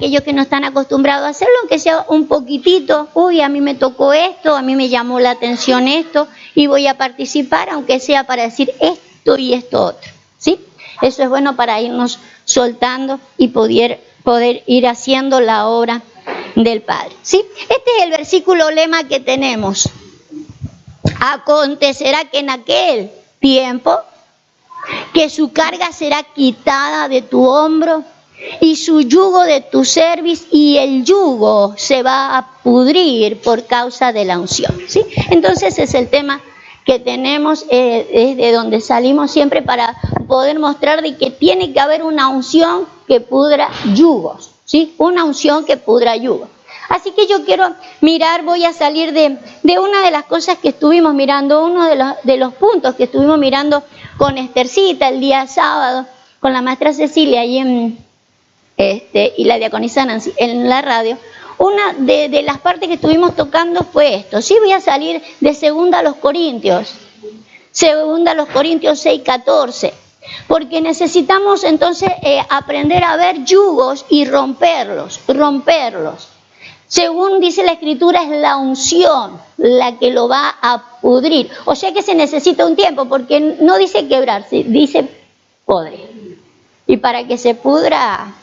aquellos que no están acostumbrados a hacerlo, aunque sea un poquitito. Uy, a mí me tocó esto, a mí me llamó la atención esto, y voy a participar, aunque sea para decir esto y esto otro, ¿sí? Eso es bueno para irnos soltando y poder ir haciendo la obra del Padre, ¿sí? Este es el versículo lema que tenemos. Acontecerá que en aquel tiempo que su carga será quitada de tu hombro y su yugo de tu cerviz, y el yugo se va a pudrir por causa de la unción, ¿sí? Entonces es el tema que tenemos, es de donde salimos siempre para poder mostrar de que tiene que haber una unción que pudra yugos, ¿sí? Una unción que pudra yugos. Así que yo quiero mirar, voy a salir de una de las cosas que estuvimos mirando, uno de los puntos que estuvimos mirando con Estercita el día sábado, con la maestra Cecilia ahí y la diaconisa Nancy en la radio. Una de las partes que estuvimos tocando fue esto. Sí, voy a salir de 2 Corintios 6:14, porque necesitamos entonces aprender a ver yugos y romperlos. Según dice la Escritura, es la unción la que lo va a pudrir. O sea que se necesita un tiempo, porque no dice quebrar, dice podrir. Y para que se pudra,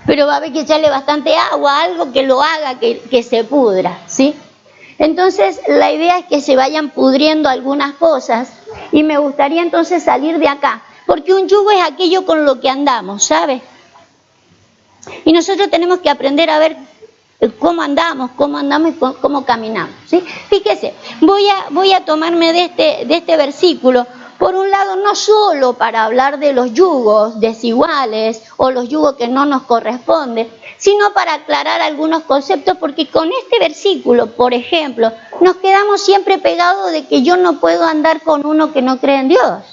pero va a haber que echarle bastante agua, algo que lo haga que se pudra, ¿sí? Entonces la idea es que se vayan pudriendo algunas cosas, y me gustaría entonces salir de acá, porque un yugo es aquello con lo que andamos, ¿sabes? Y nosotros tenemos que aprender a ver cómo andamos y cómo caminamos, ¿sí? Fíjese, voy a tomarme de este versículo, por un lado, no solo para hablar de los yugos desiguales o los yugos que no nos corresponden, sino para aclarar algunos conceptos, porque con este versículo, por ejemplo, nos quedamos siempre pegados de que yo no puedo andar con uno que no cree en Dios.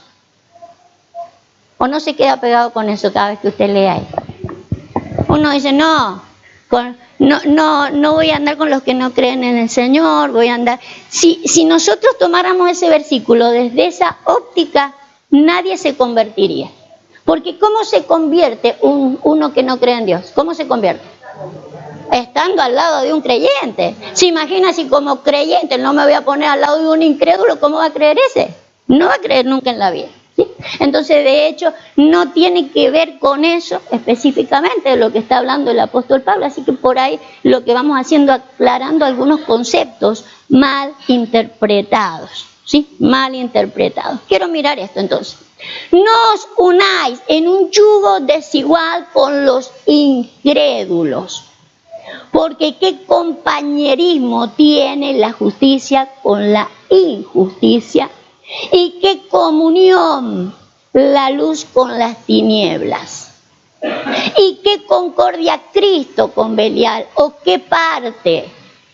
¿O no se queda pegado con eso cada vez que usted lee ahí? Uno dice, no voy a andar con los que no creen en el Señor, voy a andar... Si nosotros tomáramos ese versículo desde esa óptica, nadie se convertiría. Porque ¿cómo se convierte uno que no cree en Dios? ¿Cómo se convierte? Estando al lado de un creyente. ¿Se imagina si como creyente no me voy a poner al lado de un incrédulo? ¿Cómo va a creer ese? No va a creer nunca en la vida, ¿sí? Entonces, de hecho, no tiene que ver con eso específicamente de lo que está hablando el apóstol Pablo. Así que por ahí lo que vamos haciendo, aclarando algunos conceptos mal interpretados, ¿sí? Mal interpretados. Quiero mirar esto entonces. No os unáis en un yugo desigual con los incrédulos, porque qué compañerismo tiene la justicia con la injusticia, y qué comunión la luz con las tinieblas, y qué concordia Cristo con Belial, o qué parte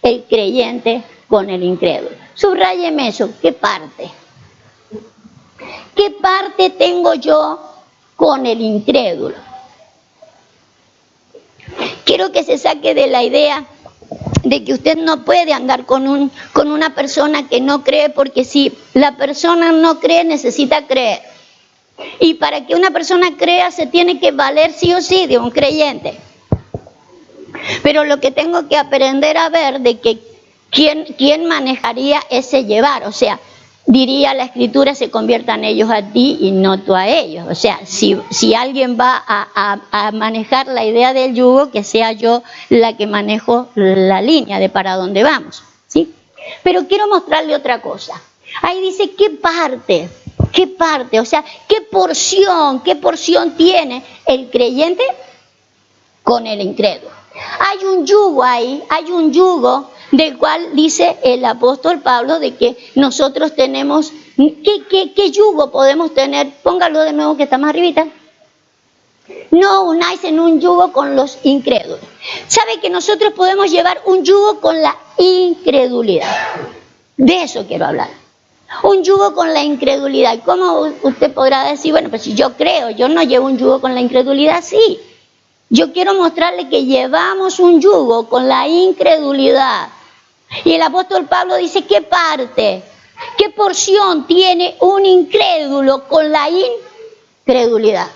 el creyente con el incrédulo. Subráyeme eso, ¿qué parte? ¿Qué parte tengo yo con el incrédulo? Quiero que se saque de la idea de que usted no puede andar con una persona que no cree, porque si la persona no cree, necesita creer. Y para que una persona crea, se tiene que valer sí o sí de un creyente. Pero lo que tengo que aprender a ver de que quién manejaría ese llevar, o sea, diría la Escritura, se conviertan ellos a ti y no tú a ellos. O sea, si alguien va a manejar la idea del yugo, que sea yo la que manejo la línea de para dónde vamos, ¿sí? Pero quiero mostrarle otra cosa. Ahí dice, ¿qué parte? O sea, ¿qué porción tiene el creyente con el incrédulo? Hay un yugo ahí, del cual dice el apóstol Pablo de que nosotros tenemos, ¿qué yugo podemos tener? Póngalo de nuevo que está más arribita. No unáis en un yugo con los incrédulos. ¿Sabe que nosotros podemos llevar un yugo con la incredulidad? De eso quiero hablar. Un yugo con la incredulidad. ¿Cómo usted podrá decir, bueno, pues si yo creo, yo no llevo un yugo con la incredulidad? Sí. Yo quiero mostrarle que llevamos un yugo con la incredulidad. Y el apóstol Pablo dice, ¿qué parte? ¿Qué porción tiene un incrédulo con la incredulidad?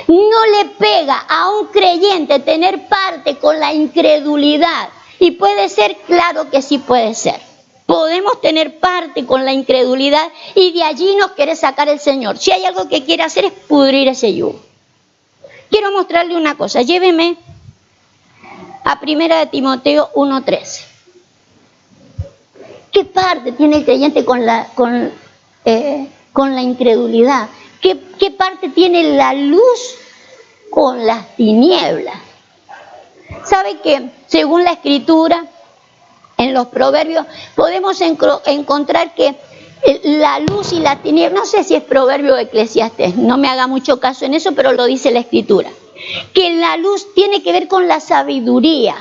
No le pega a un creyente tener parte con la incredulidad. Y puede ser, claro que sí puede ser. Podemos tener parte con la incredulidad y de allí nos quiere sacar el Señor. Si hay algo que quiere hacer es pudrir ese yugo. Quiero mostrarle una cosa. Lléveme a 1 Timoteo 1:13. ¿Qué parte tiene el creyente con la incredulidad? ¿Qué parte tiene la luz con las tinieblas? ¿Sabe que según la Escritura, en los Proverbios, podemos encontrar que la luz y la tiniebla, no sé si es Proverbio o Eclesiastés, no me haga mucho caso en eso, pero lo dice la Escritura, que la luz tiene que ver con la sabiduría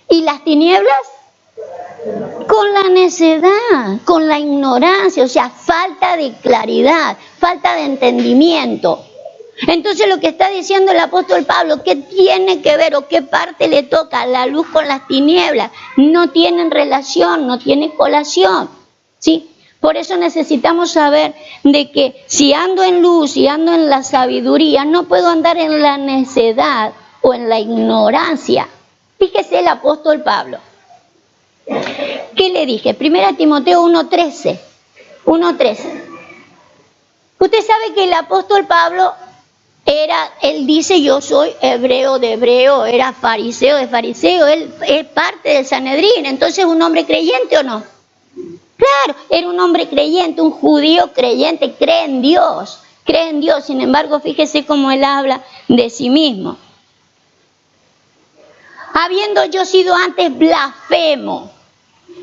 y las tinieblas con la necedad, con la ignorancia, o sea, falta de claridad, falta de entendimiento. Entonces lo que está diciendo el apóstol Pablo, ¿qué tiene que ver o qué parte le toca la luz con las tinieblas? No tienen relación, no tienen colación, ¿sí? Por eso necesitamos saber de que si ando en luz y ando en la sabiduría, no puedo andar en la necedad o en la ignorancia. Fíjese el apóstol Pablo. ¿Qué le dije? 1 Timoteo 1:13. Usted sabe que el apóstol Pablo él dice, yo soy hebreo de hebreo, era fariseo de fariseo, él es parte del Sanedrín, entonces ¿un hombre creyente o no? Claro, era un hombre creyente, un judío creyente, cree en Dios, sin embargo, fíjese cómo él habla de sí mismo. Habiendo yo sido antes blasfemo,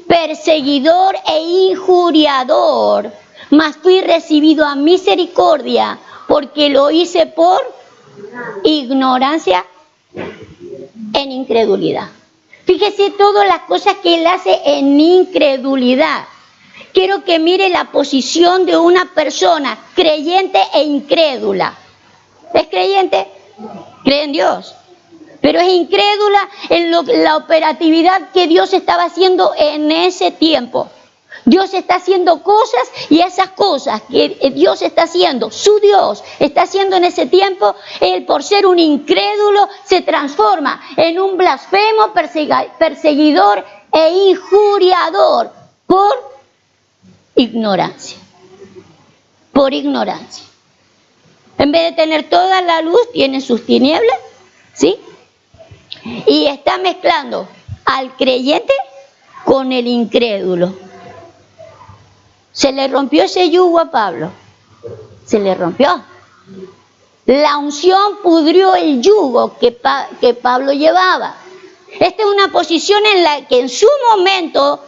perseguidor e injuriador, mas fui recibido a misericordia, porque lo hice por ignorancia en incredulidad. Fíjese todas las cosas que él hace en incredulidad. Quiero que mire la posición de una persona creyente e incrédula. ¿Es creyente? Cree en Dios. Pero es incrédula en la operatividad que Dios estaba haciendo en ese tiempo. Dios está haciendo cosas y esas cosas que Dios está haciendo, su Dios está haciendo en ese tiempo, él por ser un incrédulo se transforma en un blasfemo, perseguidor e injuriador por ignorancia. Por ignorancia. En vez de tener toda la luz, tiene sus tinieblas, ¿sí? Y está mezclando al creyente con el incrédulo. Se le rompió ese yugo a Pablo. Se le rompió. La unción pudrió el yugo que Pablo llevaba. Esta es una posición en la que en su momento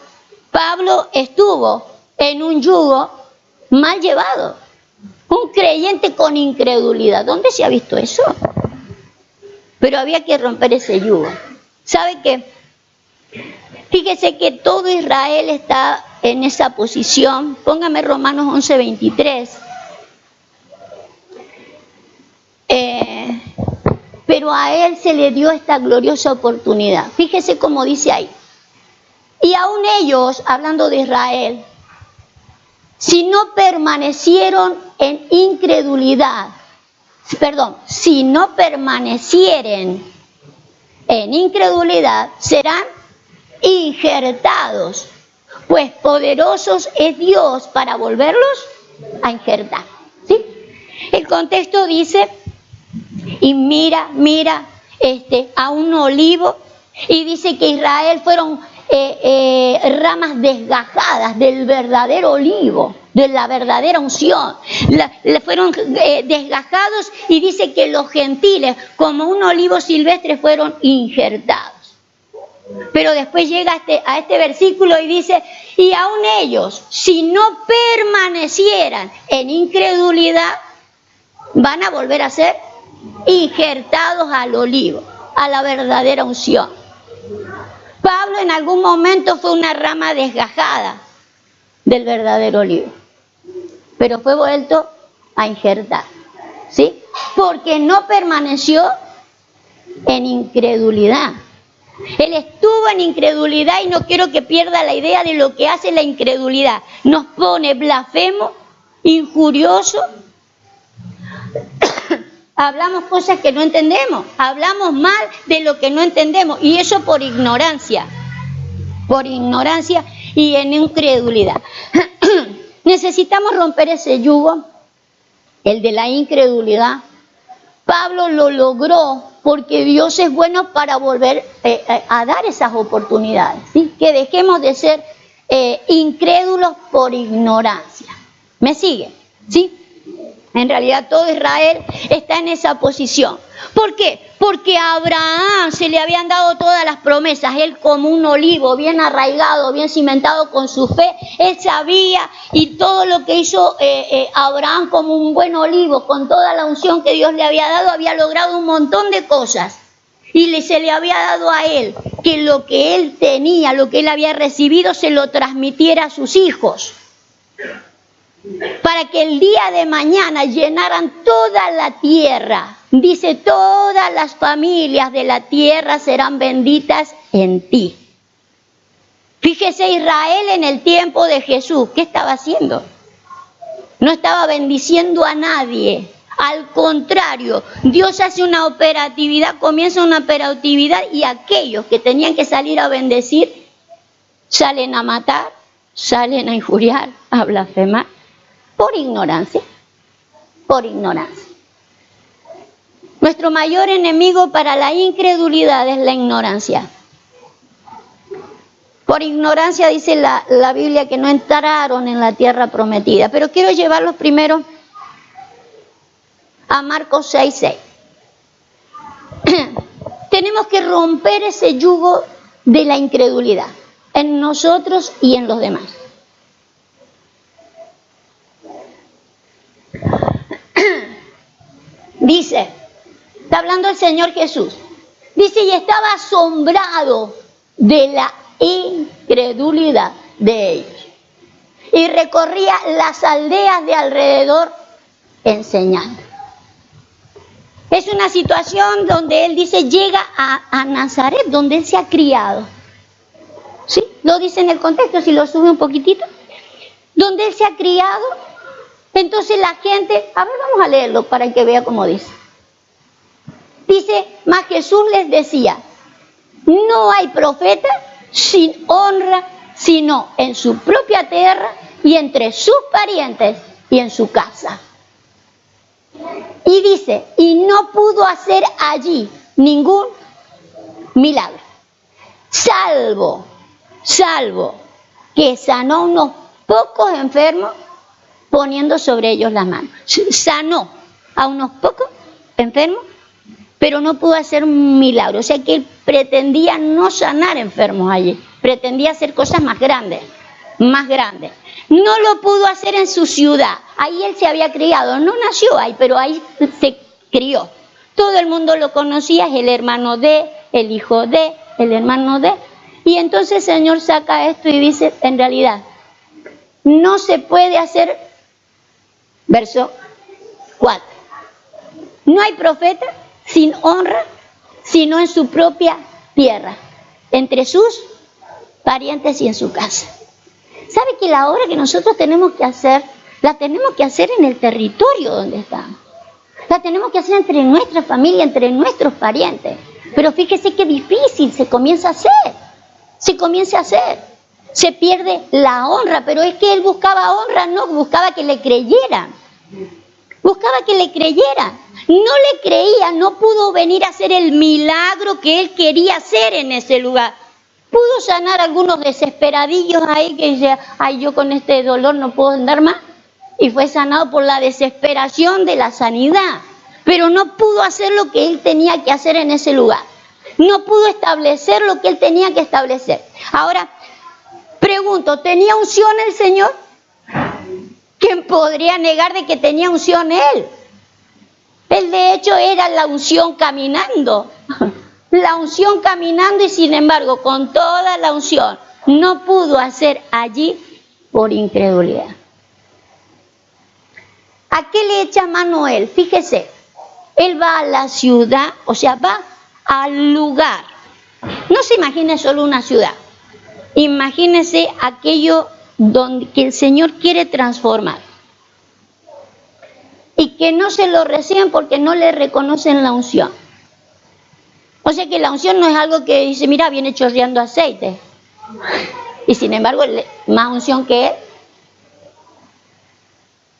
Pablo estuvo en un yugo mal llevado. Un creyente con incredulidad. ¿Dónde se ha visto eso? Pero había que romper ese yugo. ¿Sabe qué? Fíjese que todo Israel está en esa posición. Póngame Romanos 11:23. Pero a él se le dio esta gloriosa oportunidad. Fíjese cómo dice ahí. Y aún ellos, hablando de Israel, si no permanecieron en incredulidad, si no permanecieren en incredulidad, serán injertados, pues poderosos es Dios para volverlos a injertar. ¿Sí? El contexto dice, y mira a un olivo, y dice que Israel fueron ramas desgajadas del verdadero olivo, de la verdadera unción. Fueron desgajados, y dice que los gentiles, como un olivo silvestre, fueron injertados. Pero después llega a este versículo y dice, y aún ellos, si no permanecieran en incredulidad, van a volver a ser injertados al olivo, a la verdadera unción. Pablo en algún momento fue una rama desgajada del verdadero olivo, pero fue vuelto a injertar, ¿sí? Porque no permaneció en incredulidad. Él estuvo en incredulidad, y no quiero que pierda la idea de lo que hace la incredulidad. Nos pone blasfemo, injurioso, Hablamos cosas que no entendemos, hablamos mal de lo que no entendemos, y eso por ignorancia y en incredulidad. Necesitamos romper ese yugo, el de la incredulidad. Pablo lo logró porque Dios es bueno para volver a dar esas oportunidades, ¿sí? Que dejemos de ser incrédulos por ignorancia. ¿Me sigue? ¿Sí? En realidad todo Israel está en esa posición. ¿Por qué? Porque a Abraham se le habían dado todas las promesas. Él, como un olivo bien arraigado, bien cimentado con su fe, él sabía, y todo lo que hizo Abraham como un buen olivo, con toda la unción que Dios le había dado, había logrado un montón de cosas. Y se le había dado a él que lo que él tenía, lo que él había recibido, se lo transmitiera a sus hijos, para que el día de mañana llenaran toda la tierra. Dice, todas las familias de la tierra serán benditas en ti. Fíjese, Israel en el tiempo de Jesús, ¿qué estaba haciendo? No estaba bendiciendo a nadie. Al contrario, Dios hace una operatividad, comienza una operatividad, y aquellos que tenían que salir a bendecir salen a matar, salen a injuriar, a blasfemar. Por ignorancia, por ignorancia. Nuestro mayor enemigo para la incredulidad es la ignorancia. Por ignorancia dice la Biblia que no entraron en la tierra prometida. Pero quiero llevarlos primero a Marcos 6:6. Tenemos que romper ese yugo de la incredulidad en nosotros y en los demás. Dice, está hablando el Señor Jesús, dice, y estaba asombrado de la incredulidad de ellos, y recorría las aldeas de alrededor enseñando. Es una situación donde él dice, llega a Nazaret, donde él se ha criado. ¿Sí? Lo dice en el contexto, si lo sube un poquitito. Donde él se ha criado. Entonces la gente, a ver, vamos a leerlo para que vea cómo dice. Dice, mas Jesús les decía, no hay profeta sin honra, sino en su propia tierra y entre sus parientes y en su casa. Y dice, y no pudo hacer allí ningún milagro, salvo que sanó unos pocos enfermos poniendo sobre ellos las manos. Sanó a unos pocos enfermos, pero no pudo hacer un milagro. O sea que él pretendía no sanar enfermos allí, pretendía hacer cosas más grandes, más grandes. No lo pudo hacer en su ciudad, ahí él se había criado, no nació ahí, pero ahí se crió. Todo el mundo lo conocía, es el hermano de, el hijo de, el hermano de. Y entonces el Señor saca esto y dice, en realidad, no se puede hacer, verso 4, no hay profeta sin honra, sino en su propia tierra, entre sus parientes y en su casa. ¿Sabe que la obra que nosotros tenemos que hacer, la tenemos que hacer en el territorio donde estamos? La tenemos que hacer entre nuestra familia, entre nuestros parientes. Pero fíjese qué difícil se comienza a hacer. Se pierde la honra, pero es que él buscaba honra, no buscaba que le creyeran. Buscaba que le creyeran. No le creía, no pudo venir a hacer el milagro que él quería hacer en ese lugar. Pudo sanar a algunos desesperadillos ahí que decían, ay, yo con este dolor no puedo andar más. Y fue sanado por la desesperación de la sanidad. Pero no pudo hacer lo que él tenía que hacer en ese lugar. No pudo establecer lo que él tenía que establecer. Ahora, pregunto, ¿tenía unción el Señor? ¿Quién podría negar de que tenía unción él? Él de hecho era la unción caminando. La unción caminando, y sin embargo, con toda la unción, no pudo hacer allí por incredulidad. ¿A qué le echa mano él? Fíjese, él va a la ciudad, o sea, va al lugar. No se imagine solo una ciudad. Imagínese aquello donde que el Señor quiere transformar. y que no se lo reciben porque no le reconocen la unción. O sea que la unción no es algo que dice, mira, viene chorreando aceite. Y sin embargo, más unción que él.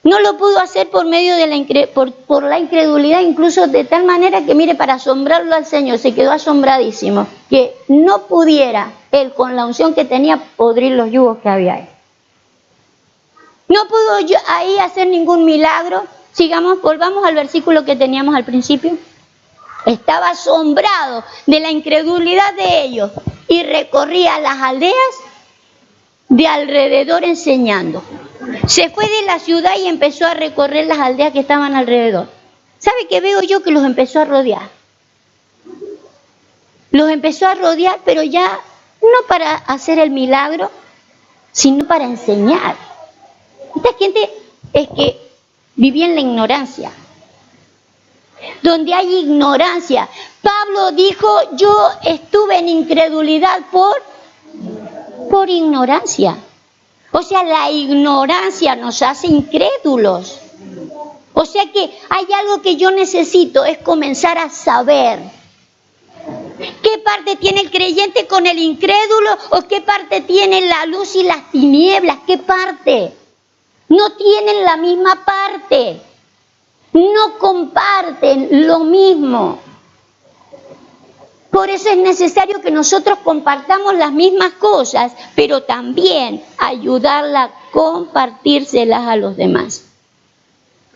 No lo pudo hacer por medio de por la incredulidad, incluso de tal manera que, mire, para asombrarlo al Señor, se quedó asombradísimo, que no pudiera él, con la unción que tenía, podrir los yugos que había ahí. No pudo ahí hacer ningún milagro. Volvamos al versículo que teníamos al principio. Estaba asombrado de la incredulidad de ellos y recorría las aldeas de alrededor enseñando. Se fue de la ciudad y empezó a recorrer las aldeas que estaban alrededor. ¿Sabe qué veo yo? Que los empezó a rodear. Los empezó a rodear, pero ya no para hacer el milagro, sino para enseñar. Esta gente es que vivía en la ignorancia. Donde hay ignorancia. Pablo dijo, yo estuve en incredulidad por ignorancia. O sea, la ignorancia nos hace incrédulos. O sea que hay algo que yo necesito, es comenzar a saber. ¿Qué parte tiene el creyente con el incrédulo? ¿O qué parte tiene la luz y las tinieblas? ¿Qué parte? No tienen la misma parte. No comparten lo mismo. Por eso es necesario que nosotros compartamos las mismas cosas, pero también ayudarla a compartírselas a los demás.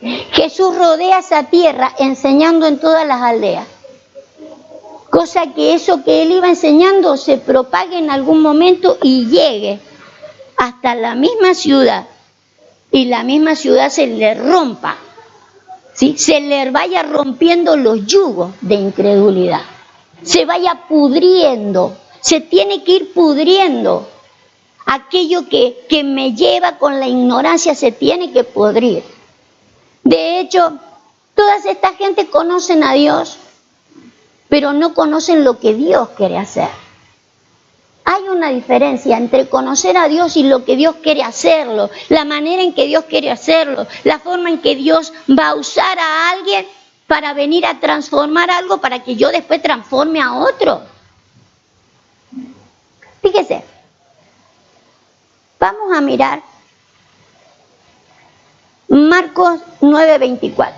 Jesús rodea esa tierra enseñando en todas las aldeas. Cosa que eso que él iba enseñando se propague en algún momento y llegue hasta la misma ciudad. Y la misma ciudad se le rompa. ¿Sí? Se le vaya rompiendo los yugos de incredulidad. Se vaya pudriendo. Se tiene que ir pudriendo. Aquello que me lleva con la ignorancia se tiene que pudrir. De hecho, todas esta gente conocen a Dios, pero no conocen lo que Dios quiere hacer. Hay una diferencia entre conocer a Dios y lo que Dios quiere hacerlo, la manera en que Dios quiere hacerlo, la forma en que Dios va a usar a alguien para venir a transformar algo para que yo después transforme a otro. Fíjese, vamos a mirar Marcos 9:24.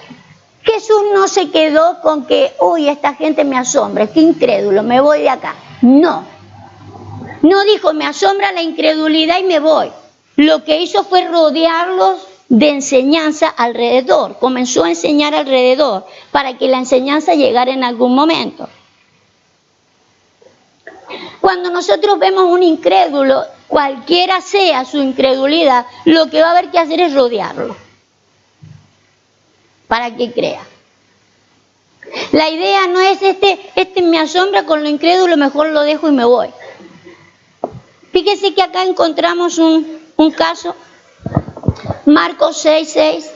Jesús no se quedó con que, uy, esta gente me asombra, qué incrédulo, me voy de acá. No dijo, me asombra la incredulidad y me voy. Lo que hizo fue rodearlos de enseñanza alrededor. Comenzó a enseñar alrededor para que la enseñanza llegara en algún momento. Cuando nosotros vemos un incrédulo, cualquiera sea su incredulidad, lo que va a haber que hacer es rodearlo para que crea. La idea no es este me asombra con lo incrédulo, mejor lo dejo y me voy. Fíjese que acá encontramos un caso, Marcos 6:6.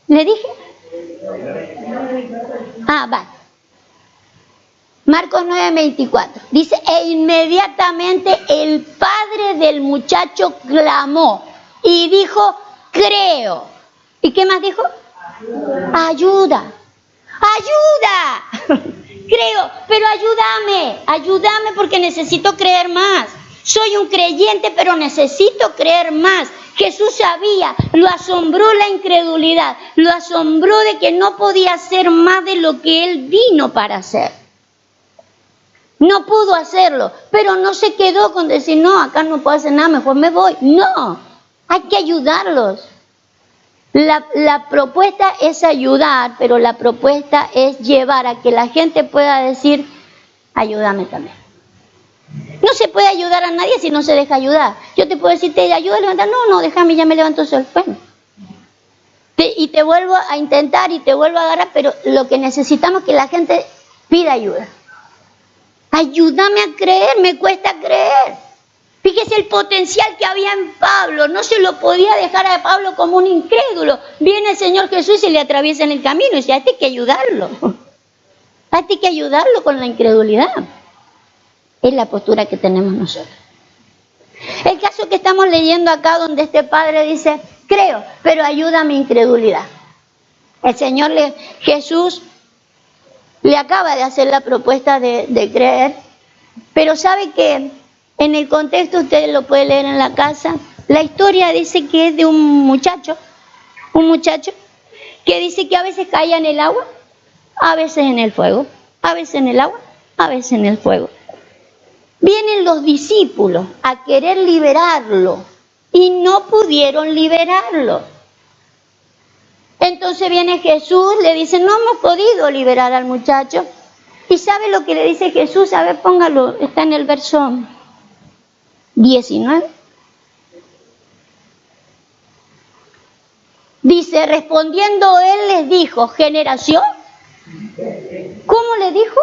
¿Le dije? Va. Marcos 9:24. Dice, e inmediatamente el padre del muchacho clamó y dijo, creo. ¿Y qué más dijo? Ayuda. Creo, pero ayúdame porque necesito creer más. Soy un creyente, pero necesito creer más. Jesús sabía, lo asombró la incredulidad, lo asombró de que no podía hacer más de lo que él vino para hacer. No pudo hacerlo, pero no se quedó con decir, no, acá no puedo hacer nada, mejor me voy. No, hay que ayudarlos. La propuesta es ayudar, pero la propuesta es llevar a que la gente pueda decir, ayúdame también. No se puede ayudar a nadie si no se deja ayudar. Yo te puedo decir, ¿te ayudo a levantar? No, déjame, ya me levanto solo. Bueno. Y te vuelvo a intentar y te vuelvo a agarrar, pero lo que necesitamos es que la gente pida ayuda. Ayúdame a creer, me cuesta creer. Fíjese el potencial que había en Pablo, no se lo podía dejar a Pablo como un incrédulo. Viene el Señor Jesús y se le atraviesa en el camino y dice, hay que ayudarlo. Hay que ayudarlo con la incredulidad. Es la postura que tenemos nosotros. El caso que estamos leyendo acá donde este padre dice, creo, pero ayuda a mi incredulidad. Jesús le acaba de hacer la propuesta de creer, pero sabe que en el contexto, ustedes lo pueden leer en la casa, la historia dice que es de un muchacho que dice que a veces caía en el agua, a veces en el fuego, a veces en el agua, a veces en el fuego. Vienen los discípulos a querer liberarlo y no pudieron liberarlo. Entonces viene Jesús, le dice, no hemos podido liberar al muchacho. ¿Y sabe lo que le dice Jesús? A ver, póngalo, está en el verso 19. Dice, respondiendo él les dijo, generación. ¿Cómo le dijo?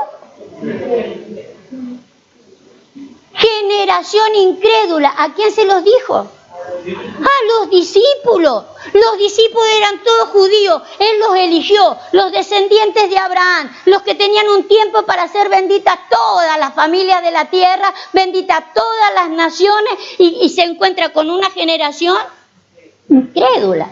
Generación incrédula. ¿A quién se los dijo? A los discípulos. Los discípulos eran todos judíos. Él los eligió, los descendientes de Abraham, los que tenían un tiempo para ser benditas todas las familias de la tierra, benditas todas las naciones, y se encuentra con una generación incrédula.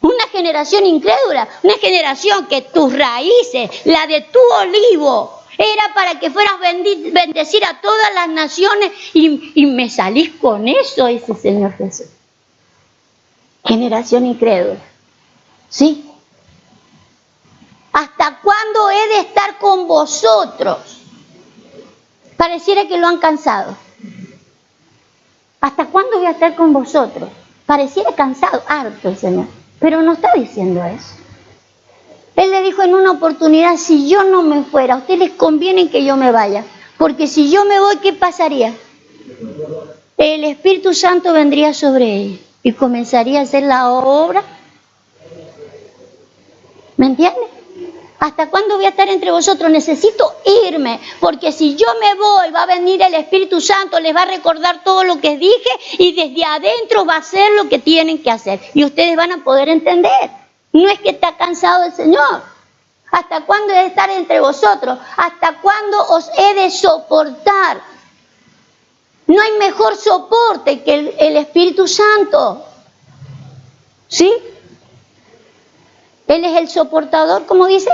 Una generación incrédula, una generación que tus raíces, la de tu olivo, era para que fueras bendecir a todas las naciones, y me salís con eso, dice el Señor Jesús. Generación incrédula. ¿Sí? ¿Hasta cuándo he de estar con vosotros? Pareciera que lo han cansado. ¿Hasta cuándo voy a estar con vosotros? Pareciera cansado, harto el Señor. Pero no está diciendo eso. Él le dijo en una oportunidad, si yo no me fuera, a ustedes les conviene que yo me vaya. Porque si yo me voy, ¿qué pasaría? El Espíritu Santo vendría sobre ellos y comenzaría a hacer la obra. ¿Me entiendes? ¿Hasta cuándo voy a estar entre vosotros? Necesito irme, porque si yo me voy, va a venir el Espíritu Santo, les va a recordar todo lo que dije, y desde adentro va a hacer lo que tienen que hacer. Y ustedes van a poder entender. No es que está cansado el Señor. ¿Hasta cuándo he de estar entre vosotros? ¿Hasta cuándo os he de soportar? No hay mejor soporte que el Espíritu Santo. ¿Sí? Él es el soportador, ¿cómo dice?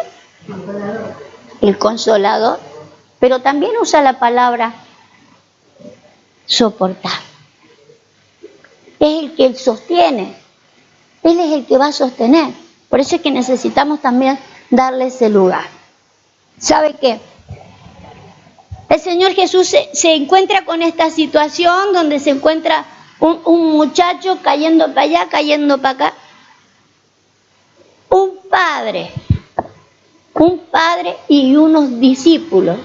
El consolador. Pero también usa la palabra soportar. Es el que sostiene. Él es el que va a sostener. Por eso es que necesitamos también darle ese lugar. ¿Sabe qué? El Señor Jesús se encuentra con esta situación donde se encuentra un muchacho cayendo para allá, cayendo para acá. Un padre y unos discípulos,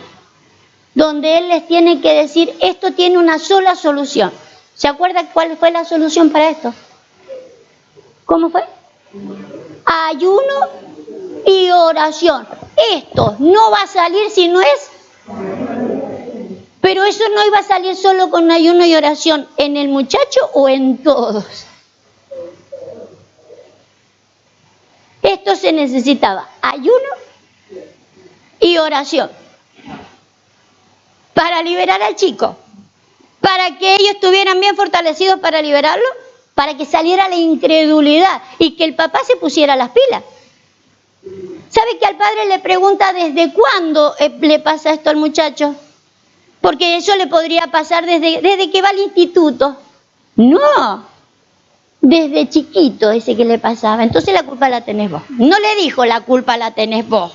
donde Él les tiene que decir, esto tiene una sola solución. ¿Se acuerdan cuál fue la solución para esto? ¿Cómo fue? Ayuno y oración. Esto no va a salir si no es... Pero eso no iba a salir solo con ayuno y oración, ¿en el muchacho o en todos? Esto se necesitaba ayuno y oración para liberar al chico, para que ellos estuvieran bien fortalecidos para liberarlo, para que saliera la incredulidad y que el papá se pusiera las pilas. ¿Sabe que al padre le pregunta desde cuándo le pasa esto al muchacho? Porque eso le podría pasar desde que va al instituto. No, desde chiquito ese que le pasaba. Entonces la culpa la tenés vos. No le dijo la culpa la tenés vos.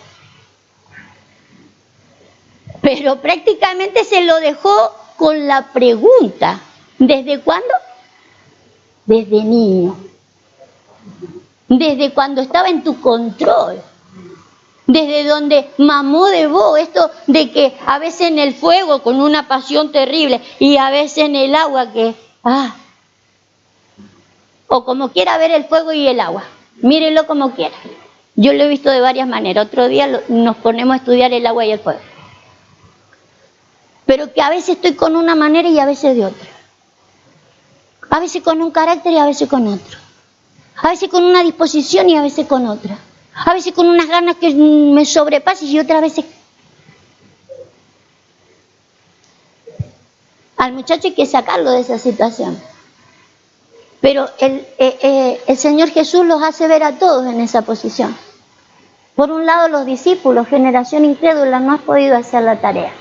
Pero prácticamente se lo dejó con la pregunta. ¿Desde cuándo? Desde niño. Desde cuando estaba en tu control. Desde donde mamó de vos, esto de que a veces en el fuego con una pasión terrible y a veces en el agua que, o como quiera ver el fuego y el agua, mírenlo como quiera. Yo lo he visto de varias maneras, otro día nos ponemos a estudiar el agua y el fuego. Pero que a veces estoy con una manera y a veces de otra. A veces con un carácter y a veces con otro. A veces con una disposición y a veces con otra. A veces con unas ganas que me sobrepasan y otras veces... Al muchacho hay que sacarlo de esa situación. Pero el Señor Jesús los hace ver a todos en esa posición. Por un lado, los discípulos, generación incrédula, no han podido hacer la tarea,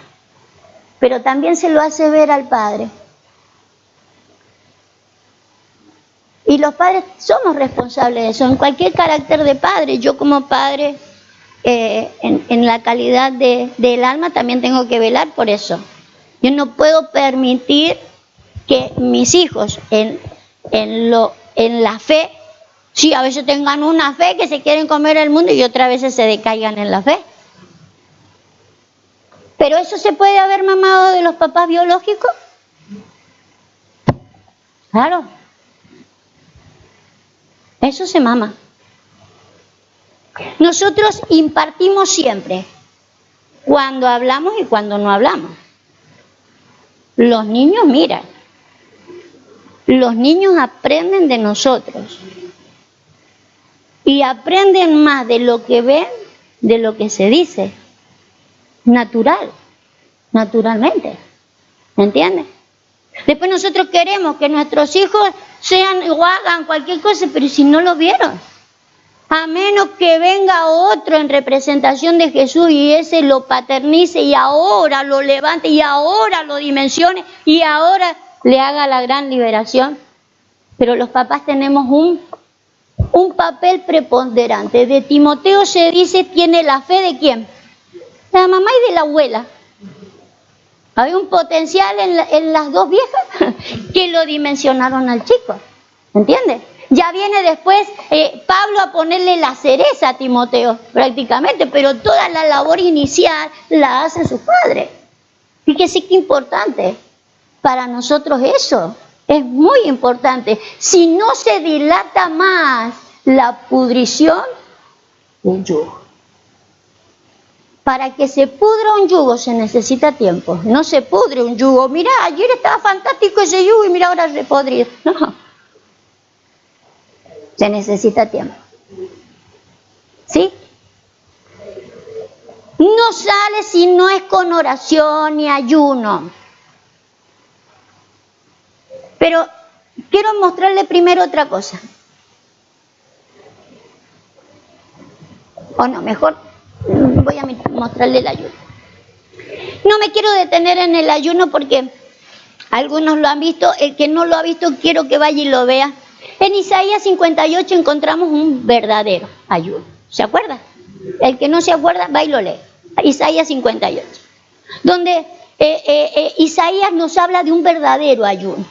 pero también se lo hace ver al Padre. Y los padres somos responsables de eso, en cualquier carácter de padre. Yo como padre, en la calidad del alma, también tengo que velar por eso. Yo no puedo permitir que mis hijos en la fe, sí, a veces tengan una fe que se quieren comer el mundo y otras veces se decaigan en la fe. Pero eso se puede haber mamado de los papás biológicos. Claro. Eso se mama. Nosotros impartimos siempre, cuando hablamos y cuando no hablamos. Los niños miran. Los niños aprenden de nosotros. Y aprenden más de lo que ven, de lo que se dice. Naturalmente. ¿Me entiendes? Después nosotros queremos que nuestros hijos sean o hagan cualquier cosa, pero si no lo vieron, a menos que venga otro en representación de Jesús y ese lo paternice y ahora lo levante y ahora lo dimensione y ahora le haga la gran liberación. Pero los papás tenemos un papel preponderante. De Timoteo se dice, tiene la fe ¿de quién? De la mamá y de la abuela. Hay un potencial en las dos viejas que lo dimensionaron al chico. ¿Entiendes? Ya viene después Pablo a ponerle la cereza a Timoteo, prácticamente, pero toda la labor inicial la hacen sus padres. Fíjese qué importante. Para nosotros eso es muy importante. Si no se dilata más la pudrición, un yugo. Para que se pudra un yugo se necesita tiempo. No se pudre un yugo. Mira, ayer estaba fantástico ese yugo y mira ahora se podrido. No. Se necesita tiempo. ¿Sí? No sale si no es con oración ni ayuno. Pero quiero mostrarle primero otra cosa. O no, mejor voy a mostrarle el ayuno. No me quiero detener en el ayuno porque algunos lo han visto. El que no lo ha visto quiero que vaya y lo vea. En Isaías 58 encontramos un verdadero ayuno. ¿Se acuerda? El que no se acuerda, va y lo lee. Isaías 58. Donde Isaías nos habla de un verdadero ayuno.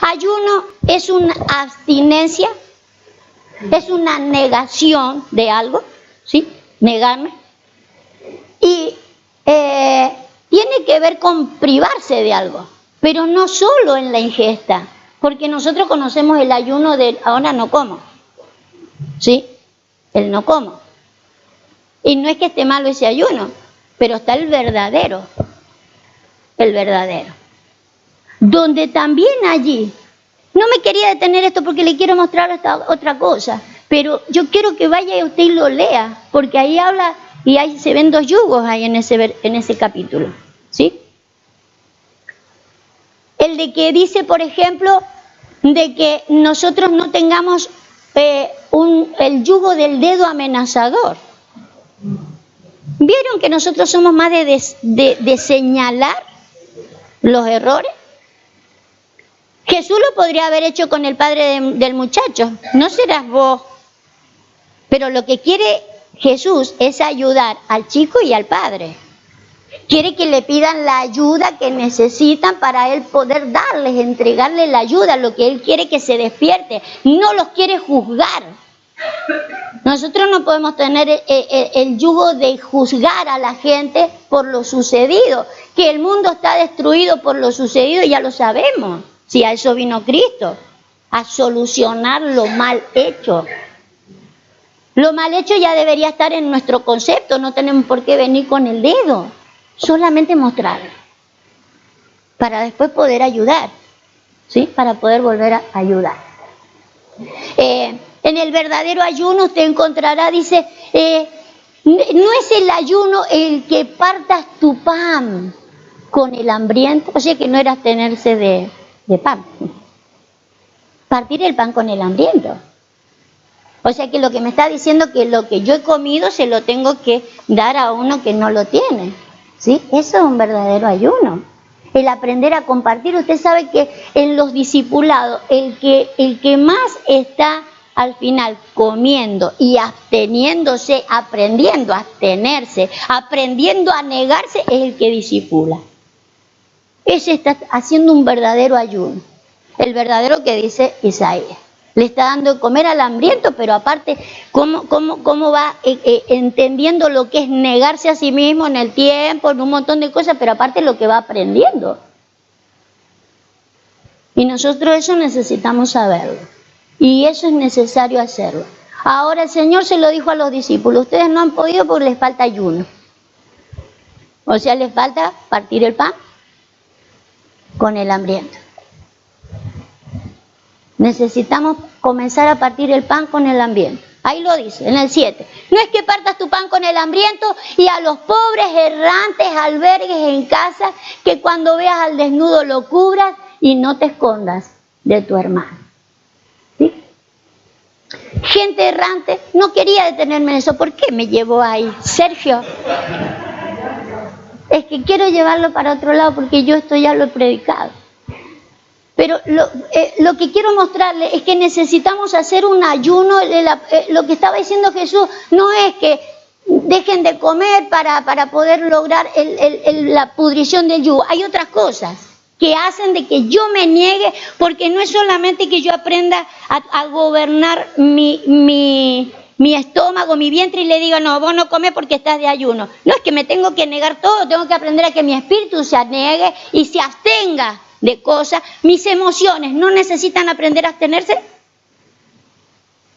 Ayuno es una abstinencia, es una negación de algo, ¿sí? Negarme. Y tiene que ver con privarse de algo, pero no solo en la ingesta, porque nosotros conocemos el ayuno de ahora no como, ¿sí? El no como. Y no es que esté malo ese ayuno, pero está el verdadero, donde también allí, no me quería detener esto porque le quiero mostrar otra cosa, pero yo quiero que vaya usted y lo lea, porque ahí habla y ahí se ven dos yugos ahí en ese capítulo, ¿sí? El de que dice, por ejemplo, de que nosotros no tengamos el yugo del dedo amenazador. ¿Vieron que nosotros somos más de señalar los errores? Jesús lo podría haber hecho con el padre del muchacho. No serás vos. Pero lo que quiere Jesús es ayudar al chico y al padre. Quiere que le pidan la ayuda que necesitan para él poder darles, entregarles la ayuda, lo que él quiere que se despierte. No los quiere juzgar. Nosotros no podemos tener el yugo de juzgar a la gente por lo sucedido. Que el mundo está destruido por lo sucedido, ya lo sabemos. Si a eso vino Cristo, a solucionar lo mal hecho. Lo mal hecho ya debería estar en nuestro concepto, no tenemos por qué venir con el dedo. Solamente mostrarlo, para después poder ayudar, ¿sí? Para poder volver a ayudar. En el verdadero ayuno usted encontrará, dice, no es el ayuno el que partas tu pan con el hambriento, o sea que no era abstenerse de pan, partir el pan con el hambriento. O sea que lo que me está diciendo que lo que yo he comido se lo tengo que dar a uno que no lo tiene. ¿Sí? Eso es un verdadero ayuno. El aprender a compartir. Usted sabe que en los discipulados, el que más está al final comiendo y absteniéndose, aprendiendo a abstenerse, aprendiendo a negarse, es el que discipula. Ese está haciendo un verdadero ayuno. El verdadero que dice Isaías. Le está dando de comer al hambriento, pero aparte, ¿cómo va entendiendo lo que es negarse a sí mismo en el tiempo, en un montón de cosas, pero aparte lo que va aprendiendo? Y nosotros eso necesitamos saberlo. Y eso es necesario hacerlo. Ahora el Señor se lo dijo a los discípulos, ustedes no han podido porque les falta ayuno. O sea, les falta partir el pan con el hambriento. Necesitamos comenzar a partir el pan con el hambriento. Ahí lo dice, en el 7. No es que partas tu pan con el hambriento y a los pobres errantes albergues en casa, que cuando veas al desnudo lo cubras y no te escondas de tu hermano. ¿Sí? Gente errante, no quería detenerme en eso. ¿Por qué me llevó ahí? Sergio, es que quiero llevarlo para otro lado porque yo esto ya lo he predicado. Pero lo que quiero mostrarle es que necesitamos hacer un ayuno. Lo que estaba diciendo Jesús no es que dejen de comer para poder lograr la pudrición del yugo. Hay otras cosas que hacen de que yo me niegue, porque no es solamente que yo aprenda a gobernar mi estómago, mi vientre y le diga, no, vos no comes porque estás de ayuno. No, es que me tengo que negar todo, tengo que aprender a que mi espíritu se niegue y se abstenga de cosas. Mis emociones no necesitan aprender a abstenerse.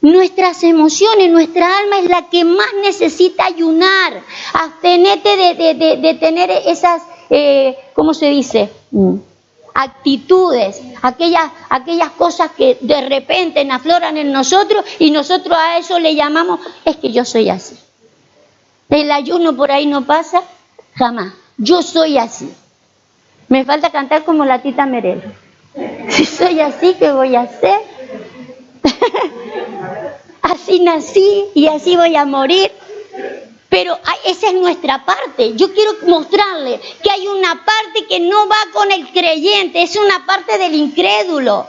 Nuestras emociones, nuestra alma es la que más necesita ayunar. Abstenete de tener esas, ¿cómo se dice? Actitudes, aquellas cosas que de repente afloran en nosotros y nosotros a eso le llamamos, es que yo soy así. El ayuno por ahí no pasa jamás. Yo soy así. Me falta cantar como la Tita Merelo. Si soy así, ¿qué voy a hacer? Así nací y así voy a morir. Pero esa es nuestra parte. Yo quiero mostrarle que hay una parte que no va con el creyente, es una parte del incrédulo.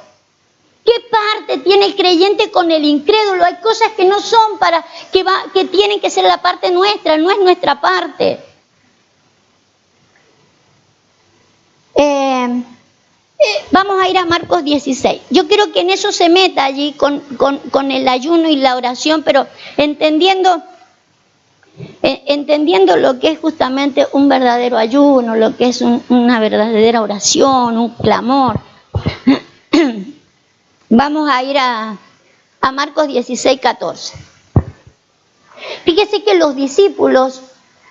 ¿Qué parte tiene el creyente con el incrédulo? Hay cosas que no son que tienen que ser la parte nuestra, no es nuestra parte. Vamos a ir a Marcos 16. Yo quiero que en eso se meta allí con el ayuno y la oración, pero entendiendo lo que es justamente un verdadero ayuno, lo que es una verdadera oración, un clamor. Vamos a ir a Marcos 16, 14. Fíjese que los discípulos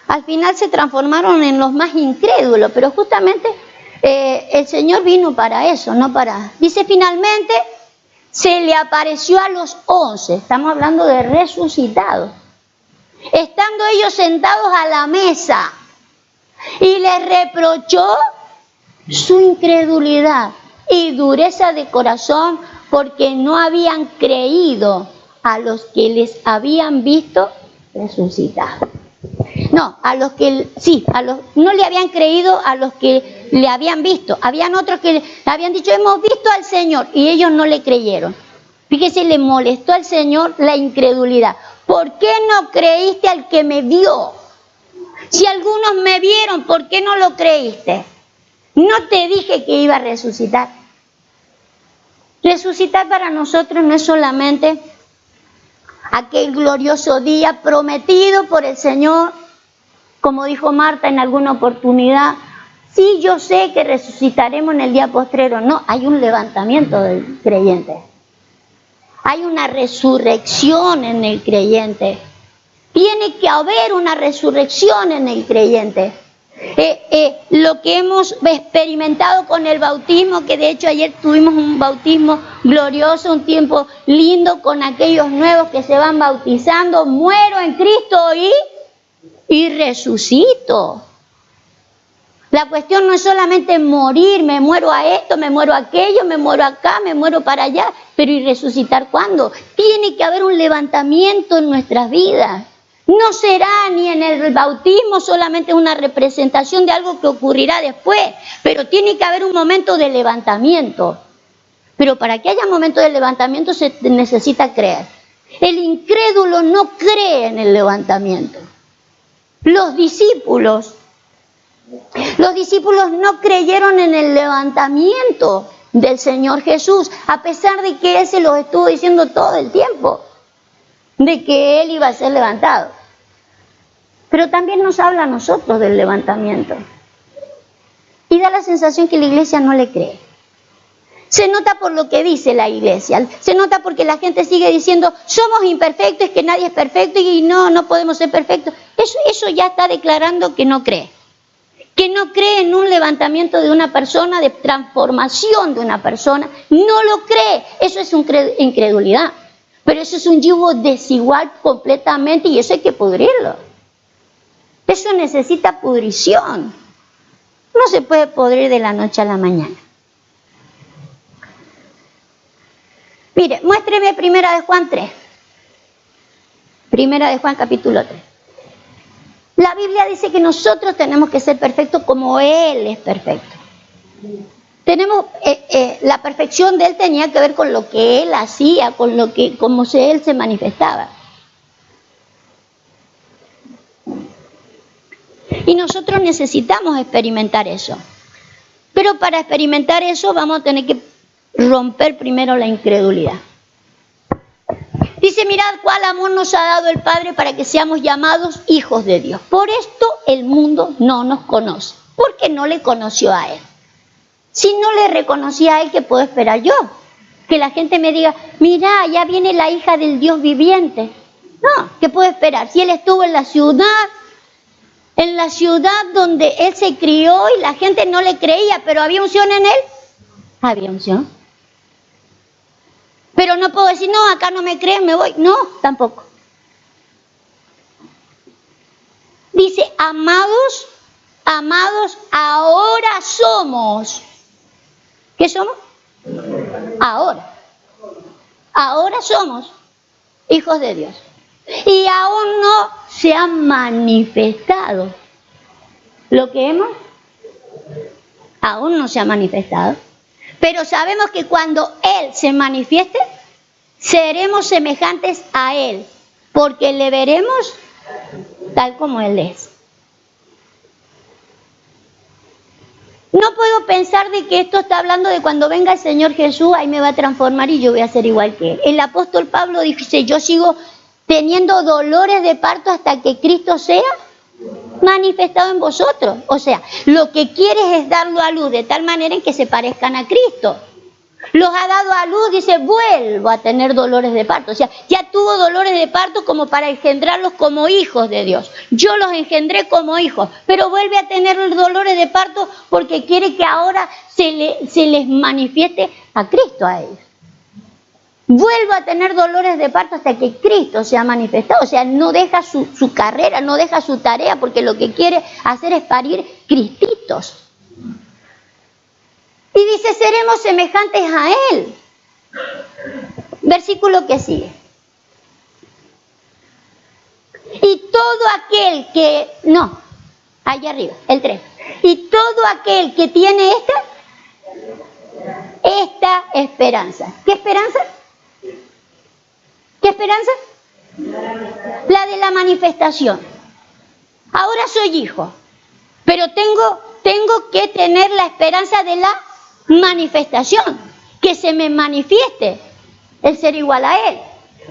al final se transformaron en los más incrédulos, pero justamente el Señor vino para eso, no para... Dice, finalmente se le apareció a los 11, estamos hablando de resucitados, estando ellos sentados a la mesa, y les reprochó su incredulidad y dureza de corazón, porque no habían creído a los que les habían visto resucitar. No, no le habían creído a los que le habían visto. Habían otros que habían dicho, hemos visto al Señor, y ellos no le creyeron. Fíjese, le molestó al Señor la incredulidad. ¿Por qué no creíste al que me vio? Si algunos me vieron, ¿por qué no lo creíste? No te dije que iba a resucitar. Resucitar para nosotros no es solamente aquel glorioso día prometido por el Señor, como dijo Marta en alguna oportunidad. Sí, yo sé que resucitaremos en el día postrero. No, hay un levantamiento del creyente. Hay una resurrección en el creyente. Tiene que haber una resurrección en el creyente. Lo que hemos experimentado con el bautismo, que de hecho ayer tuvimos un bautismo glorioso, un tiempo lindo con aquellos nuevos que se van bautizando. Muero en Cristo y resucito. La cuestión no es solamente morir, me muero a esto, me muero a aquello, me muero acá, me muero para allá, pero ¿y resucitar cuándo? Tiene que haber un levantamiento en nuestras vidas. No será ni en el bautismo solamente una representación de algo que ocurrirá después, pero tiene que haber un momento de levantamiento. Pero para que haya momento de levantamiento se necesita creer. El incrédulo no cree en el levantamiento. Los discípulos no creyeron en el levantamiento del Señor Jesús, a pesar de que Él se los estuvo diciendo todo el tiempo, de que Él iba a ser levantado. Pero también nos habla a nosotros del levantamiento. Y da la sensación que la iglesia no le cree. Se nota por lo que dice la iglesia, se nota porque la gente sigue diciendo, somos imperfectos, es que nadie es perfecto y no podemos ser perfectos. Eso ya está declarando que no cree. Que no cree en un levantamiento de una persona, de transformación de una persona, no lo cree. Eso es incredulidad. Pero eso es un yugo desigual completamente y eso hay que pudrirlo. Eso necesita pudrición. No se puede pudrir de la noche a la mañana. Mire, muéstreme Primera de Juan 3. Primera de Juan capítulo 3. La Biblia dice que nosotros tenemos que ser perfectos como Él es perfecto. La perfección de Él tenía que ver con lo que Él hacía, con cómo Él se manifestaba. Y nosotros necesitamos experimentar eso. Pero para experimentar eso vamos a tener que romper primero la incredulidad. Dice, mirad cuál amor nos ha dado el Padre para que seamos llamados hijos de Dios. Por esto el mundo no nos conoce, porque no le conoció a Él. Si no le reconocía a Él, ¿qué puedo esperar yo? Que la gente me diga, mira, ya viene la hija del Dios viviente. No, ¿qué puedo esperar? Si Él estuvo en la ciudad donde Él se crió y la gente no le creía, pero ¿había unción en Él? Había unción. Pero no puedo decir, no, acá no me creen, me voy. No, tampoco. Dice, amados, ahora somos. ¿Qué somos? Ahora somos hijos de Dios. Y aún no se ha manifestado. Lo que hemos, aún no se ha manifestado. Pero sabemos que cuando Él se manifieste, seremos semejantes a Él, porque le veremos tal como Él es. No puedo pensar de que esto está hablando de cuando venga el Señor Jesús, ahí me va a transformar y yo voy a ser igual que Él. El apóstol Pablo dice, yo sigo teniendo dolores de parto hasta que Cristo sea manifestado en vosotros. O sea, lo que quieres es darlo a luz de tal manera en que se parezcan a Cristo. Los ha dado a luz, dice, vuelvo a tener dolores de parto. O sea, ya tuvo dolores de parto como para engendrarlos como hijos de Dios. Yo los engendré como hijos, pero vuelve a tener dolores de parto porque quiere que ahora se les manifieste a Cristo a ellos. Vuelvo a tener dolores de parto hasta que Cristo se ha manifestado. O sea, no deja su carrera, no deja su tarea, porque lo que quiere hacer es parir cristitos. Y dice, seremos semejantes a Él. Versículo que sigue. Y todo aquel que... No, allá arriba, el 3. Y todo aquel que tiene esta esperanza. ¿Qué esperanza? ¿Qué esperanza? La de la manifestación. Ahora soy hijo, pero tengo que tener la esperanza de la manifestación, que se me manifieste el ser igual a Él.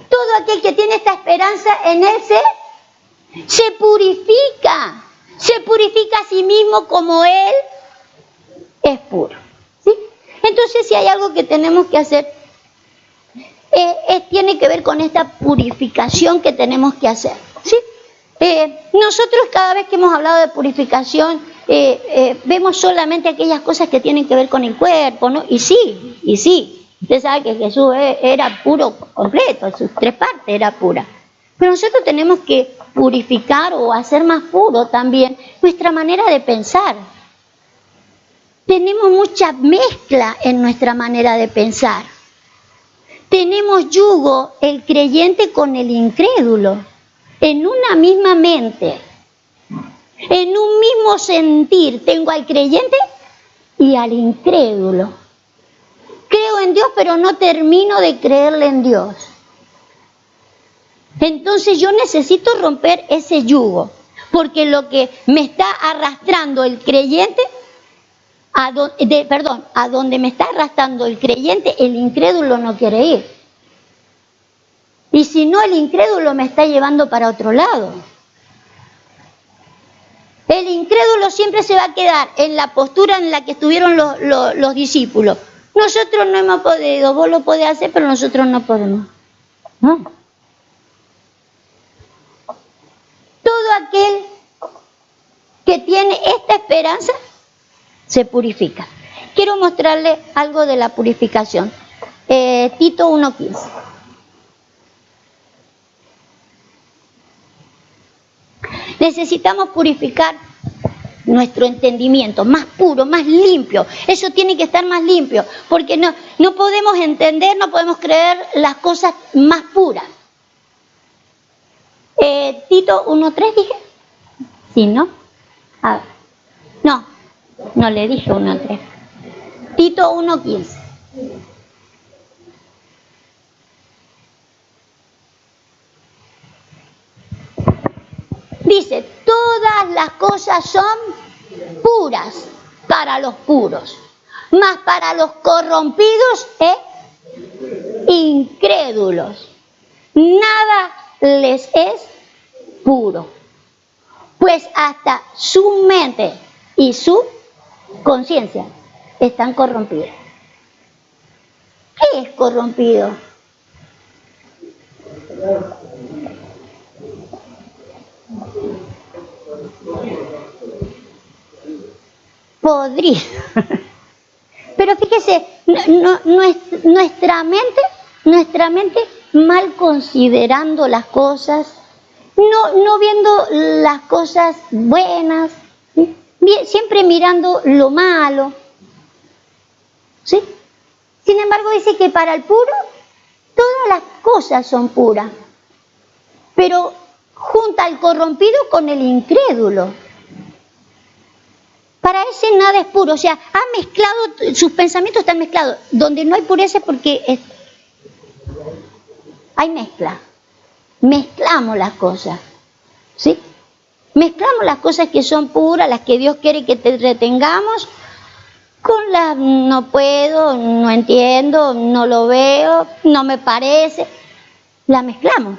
Todo aquel que tiene esta esperanza en Él se purifica a sí mismo como Él es puro. ¿Sí? Entonces, si hay algo que tenemos que hacer, tiene que ver con esta purificación que tenemos que hacer. ¿Sí? Nosotros cada vez que hemos hablado de purificación, vemos solamente aquellas cosas que tienen que ver con el cuerpo, ¿no? Y sí, usted sabe que Jesús era puro completo, sus 3 partes era pura. Pero nosotros tenemos que purificar o hacer más puro también nuestra manera de pensar. tenemos mucha mezcla en nuestra manera de pensar. Tenemos yugo el creyente con el incrédulo, en una misma mente, en un mismo sentir. Tengo al creyente y al incrédulo. Creo en Dios, pero no termino de creerle en Dios. Entonces yo necesito romper ese yugo, porque lo que me está arrastrando el creyente, a donde me está arrastrando el creyente, el incrédulo no quiere ir. Y si no, el incrédulo me está llevando para otro lado. El incrédulo siempre se va a quedar en la postura en la que estuvieron los discípulos. Nosotros no hemos podido, vos lo podés hacer, pero nosotros no podemos. No. Todo aquel que tiene esta esperanza se purifica. Quiero mostrarle algo de la purificación. Tito 1:15. Necesitamos purificar nuestro entendimiento, más puro, más limpio. Eso tiene que estar más limpio, porque no podemos entender, no podemos creer las cosas más puras. Tito 1:3 dije. Sí, ¿no? A ver. No le dije 1:3. Tito 1:15. Dice, todas las cosas son puras para los puros, mas para los corrompidos e incrédulos nada les es puro, pues hasta su mente y su conciencia están corrompidas. ¿Qué es corrompido? Podrido. Pero fíjese, nuestra mente mal considerando las cosas, no viendo las cosas buenas, ¿sí? Siempre mirando lo malo, ¿sí? Sin embargo, dice que para el puro todas las cosas son puras, pero junta al corrompido con el incrédulo. Para ese nada es puro, o sea, ha mezclado, sus pensamientos están mezclados. Donde no hay pureza es porque hay mezcla. Mezclamos las cosas, ¿sí? Mezclamos las cosas que son puras, las que Dios quiere que te retengamos, con las no puedo, no entiendo, no lo veo, no me parece. La mezclamos.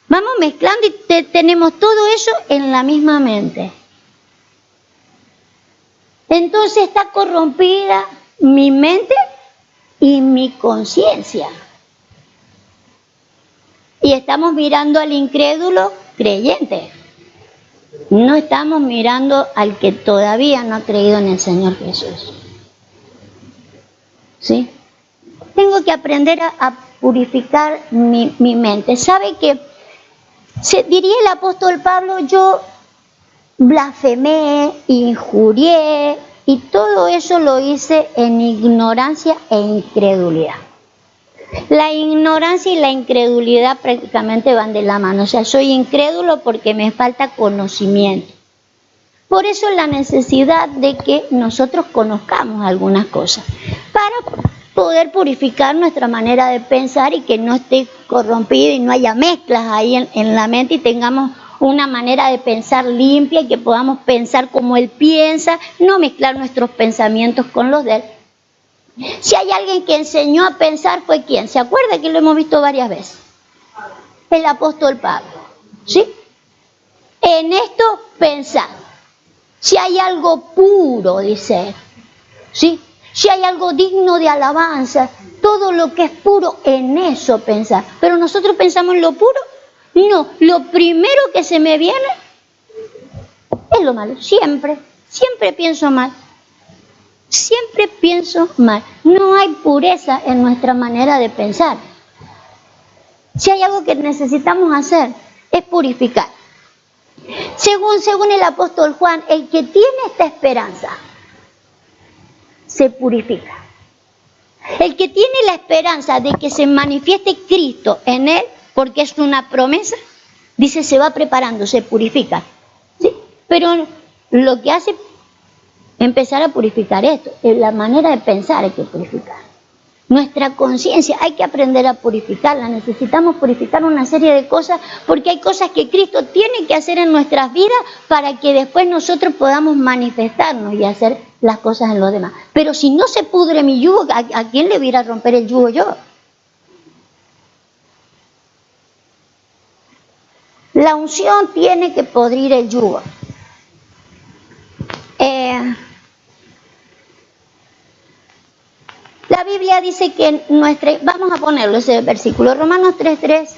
Vamos mezclando y tenemos todo eso en la misma mente. Entonces está corrompida mi mente y mi conciencia. Y estamos mirando al incrédulo creyente. No estamos mirando al que todavía no ha creído en el Señor Jesús. ¿Sí? Tengo que aprender a purificar mi mente. ¿Sabe qué? Diría el apóstol Pablo, yo blasfemé, injurié, y todo eso lo hice en ignorancia e incredulidad. La ignorancia y la incredulidad prácticamente van de la mano. O sea, soy incrédulo porque me falta conocimiento. Por eso la necesidad de que nosotros conozcamos algunas cosas, para poder purificar nuestra manera de pensar y que no esté corrompida y no haya mezclas ahí en la mente y tengamos una manera de pensar limpia y que podamos pensar como Él piensa, no mezclar nuestros pensamientos con los de Él. Si hay alguien que enseñó a pensar, ¿fue quién? ¿Se acuerda que lo hemos visto varias veces? El apóstol Pablo, ¿sí? En esto pensad. Si hay algo puro, dice él, ¿sí? Si hay algo digno de alabanza, todo lo que es puro, en eso pensar. Pero nosotros pensamos en lo puro. No, lo primero que se me viene es lo malo. Siempre pienso mal. Siempre pienso mal. No hay pureza en nuestra manera de pensar. Si hay algo que necesitamos hacer, es purificar. Según el apóstol Juan, el que tiene esta esperanza, se purifica. El que tiene la esperanza de que se manifieste Cristo en él, porque es una promesa, dice, se va preparando, se purifica. ¿Sí? Pero lo que hace empezar a purificar esto, es la manera de pensar hay que purificar. Nuestra conciencia hay que aprender a purificarla. Necesitamos purificar una serie de cosas porque hay cosas que Cristo tiene que hacer en nuestras vidas para que después nosotros podamos manifestarnos y hacer las cosas en los demás. Pero si no se pudre mi yugo, ¿a quién le voy a ir a romper el yugo yo? La unción tiene que podrir el yugo. La Biblia dice que vamos a ponerlo ese versículo, Romanos 3:3,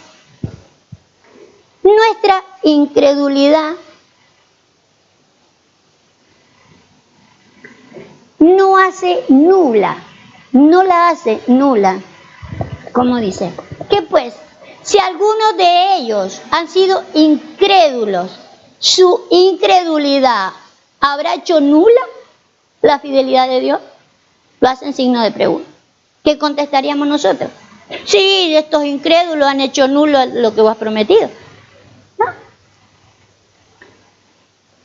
nuestra incredulidad no hace nula, no la hace nula, como dice. ¿Qué pues? Si algunos de ellos han sido incrédulos, ¿su incredulidad habrá hecho nula la fidelidad de Dios? Lo hacen signo de pregunta. ¿Qué contestaríamos nosotros? Sí, estos incrédulos han hecho nulo lo que vos has prometido. ¿No?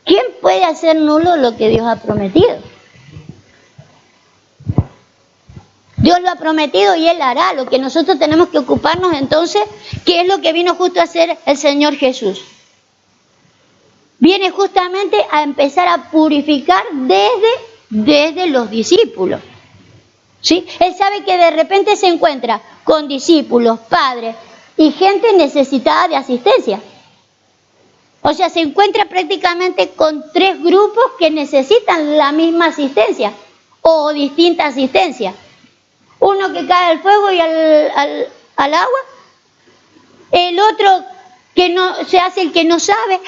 ¿Quién puede hacer nulo lo que Dios ha prometido? Dios lo ha prometido y Él hará. Lo que nosotros tenemos que ocuparnos entonces, ¿qué es lo que vino justo a hacer el Señor Jesús? Viene justamente a empezar a purificar desde los discípulos. ¿Sí? Él sabe que de repente se encuentra con discípulos, padres y gente necesitada de asistencia. O sea, se encuentra prácticamente con 3 grupos que necesitan la misma asistencia o distinta asistencia. Uno que cae al fuego y al agua. El otro que no se hace el que no sabe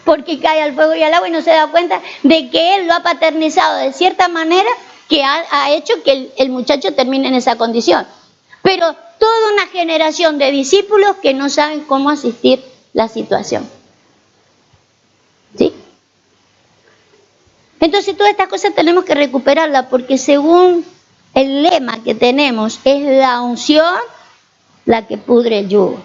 porque cae al fuego y al agua y no se da cuenta de que él lo ha paternizado de cierta manera que ha hecho que el muchacho termine en esa condición. Pero toda una generación de discípulos que no saben cómo asistir la situación. ¿Sí? Entonces todas estas cosas tenemos que recuperarlas porque según el lema que tenemos es la unción la que pudre el yugo.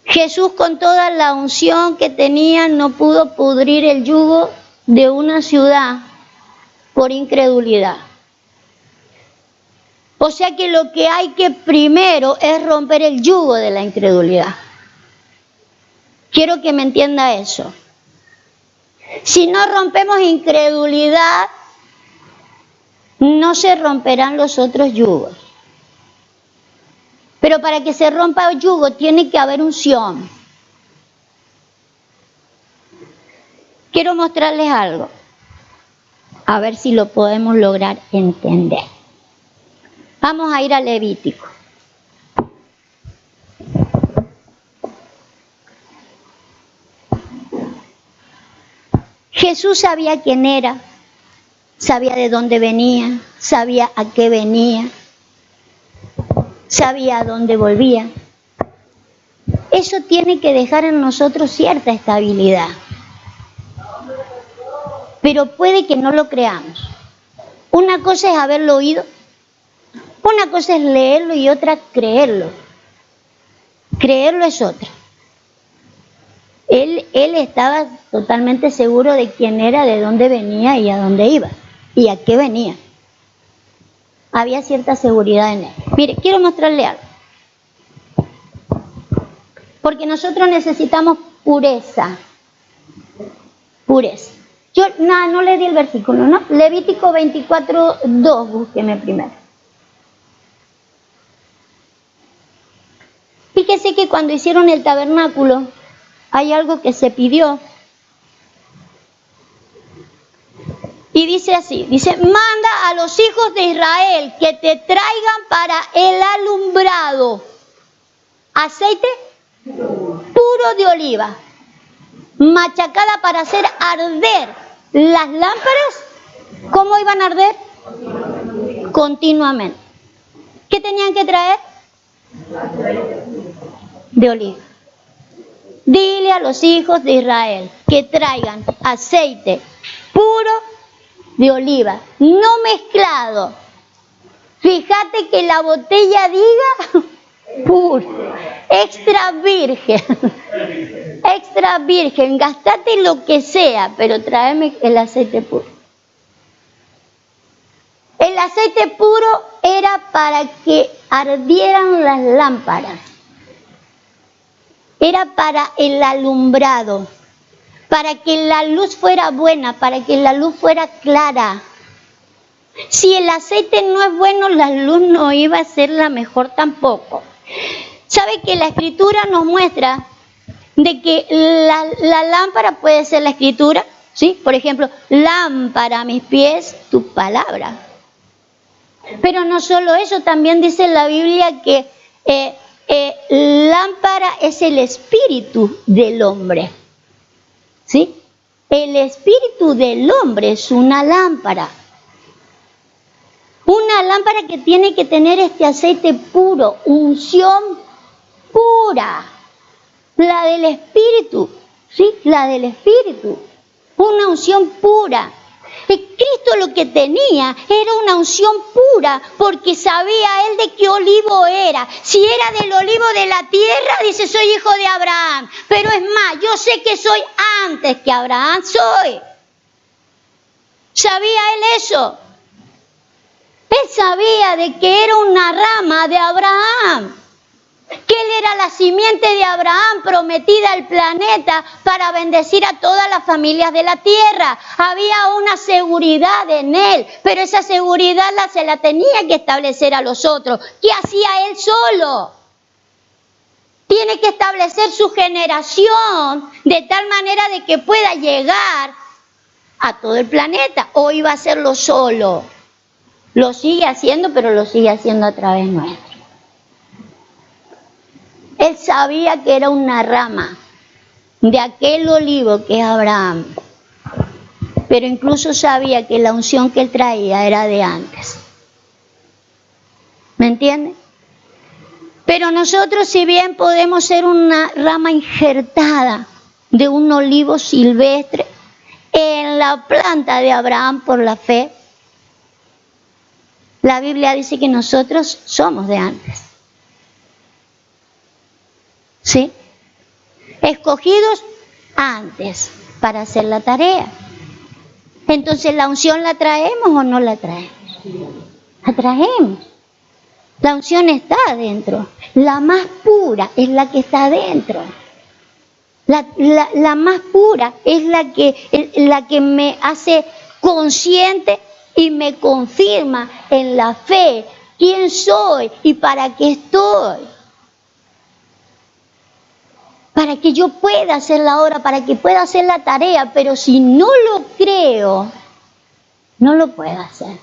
Jesús con toda la unción que tenía no pudo pudrir el yugo de una ciudad por incredulidad. O sea que lo que hay que primero es romper el yugo de la incredulidad. Quiero que me entienda eso. Si no rompemos incredulidad, no se romperán los otros yugos. Pero para que se rompa el yugo tiene que haber unción. Quiero mostrarles algo. A ver si lo podemos lograr entender. Vamos a ir a Levítico. Jesús sabía quién era, sabía de dónde venía, sabía a qué venía, sabía a dónde volvía. Eso tiene que dejar en nosotros cierta estabilidad. Pero puede que no lo creamos. Una cosa es haberlo oído, una cosa es leerlo y otra creerlo. Creerlo es otra. Él estaba totalmente seguro de quién era, de dónde venía y a dónde iba y a qué venía. Había cierta seguridad en él. Mire, quiero mostrarle algo. Porque nosotros necesitamos pureza. Pureza. Yo no le di el versículo, ¿no? Levítico 24:2, búsqueme primero. Fíjese que cuando hicieron el tabernáculo, hay algo que se pidió. Y dice así, dice, manda a los hijos de Israel que te traigan para el alumbrado aceite puro de oliva, machacada para hacer arder las lámparas. ¿Cómo iban a arder? Continuamente. ¿Qué tenían que traer? De oliva. Dile a los hijos de Israel que traigan aceite puro de oliva, no mezclado. Fíjate que la botella diga puro, extra virgen, extra virgen, gastate lo que sea, pero tráeme el aceite puro. El aceite puro era para que ardieran las lámparas, era para el alumbrado, para que la luz fuera buena, para que la luz fuera clara. Si el aceite no es bueno, la luz no iba a ser la mejor tampoco. ¿Sabe que la Escritura nos muestra de que la lámpara puede ser la Escritura? ¿Sí? Por ejemplo, lámpara a mis pies, tu palabra. Pero no solo eso, también dice la Biblia que lámpara es el espíritu del hombre. ¿Sí? El espíritu del hombre es una lámpara. Una lámpara que tiene que tener este aceite puro, unción pura. La del espíritu, ¿sí? La del espíritu. Una unción pura. Cristo lo que tenía era una unción pura, porque sabía él de qué olivo era. Si era del olivo de la tierra, dice, soy hijo de Abraham. Pero es más, yo sé que soy antes que Abraham, soy. ¿Sabía él eso? Él sabía de que era una rama de Abraham, que él era la simiente de Abraham prometida al planeta para bendecir a todas las familias de la tierra. Había una seguridad en él, pero esa seguridad se la tenía que establecer a los otros. ¿Qué hacía él solo? Tiene que establecer su generación de tal manera de que pueda llegar a todo el planeta, o iba a hacerlo solo. Lo sigue haciendo, pero lo sigue haciendo a través nuestro. Él sabía que era una rama de aquel olivo que es Abraham, pero incluso sabía que la unción que él traía era de antes. ¿Me entiende? Pero nosotros, si bien podemos ser una rama injertada de un olivo silvestre en la planta de Abraham por la fe, la Biblia dice que nosotros somos de antes. ¿Sí? Escogidos antes para hacer la tarea. Entonces, ¿la unción la traemos o no la traemos? La traemos. La unción está adentro. La más pura es la que está adentro. La más pura es la que me hace consciente y me confirma en la fe quién soy y para qué estoy. Para que yo pueda hacer la obra, para que pueda hacer la tarea, pero si no lo creo, no lo puedo hacer.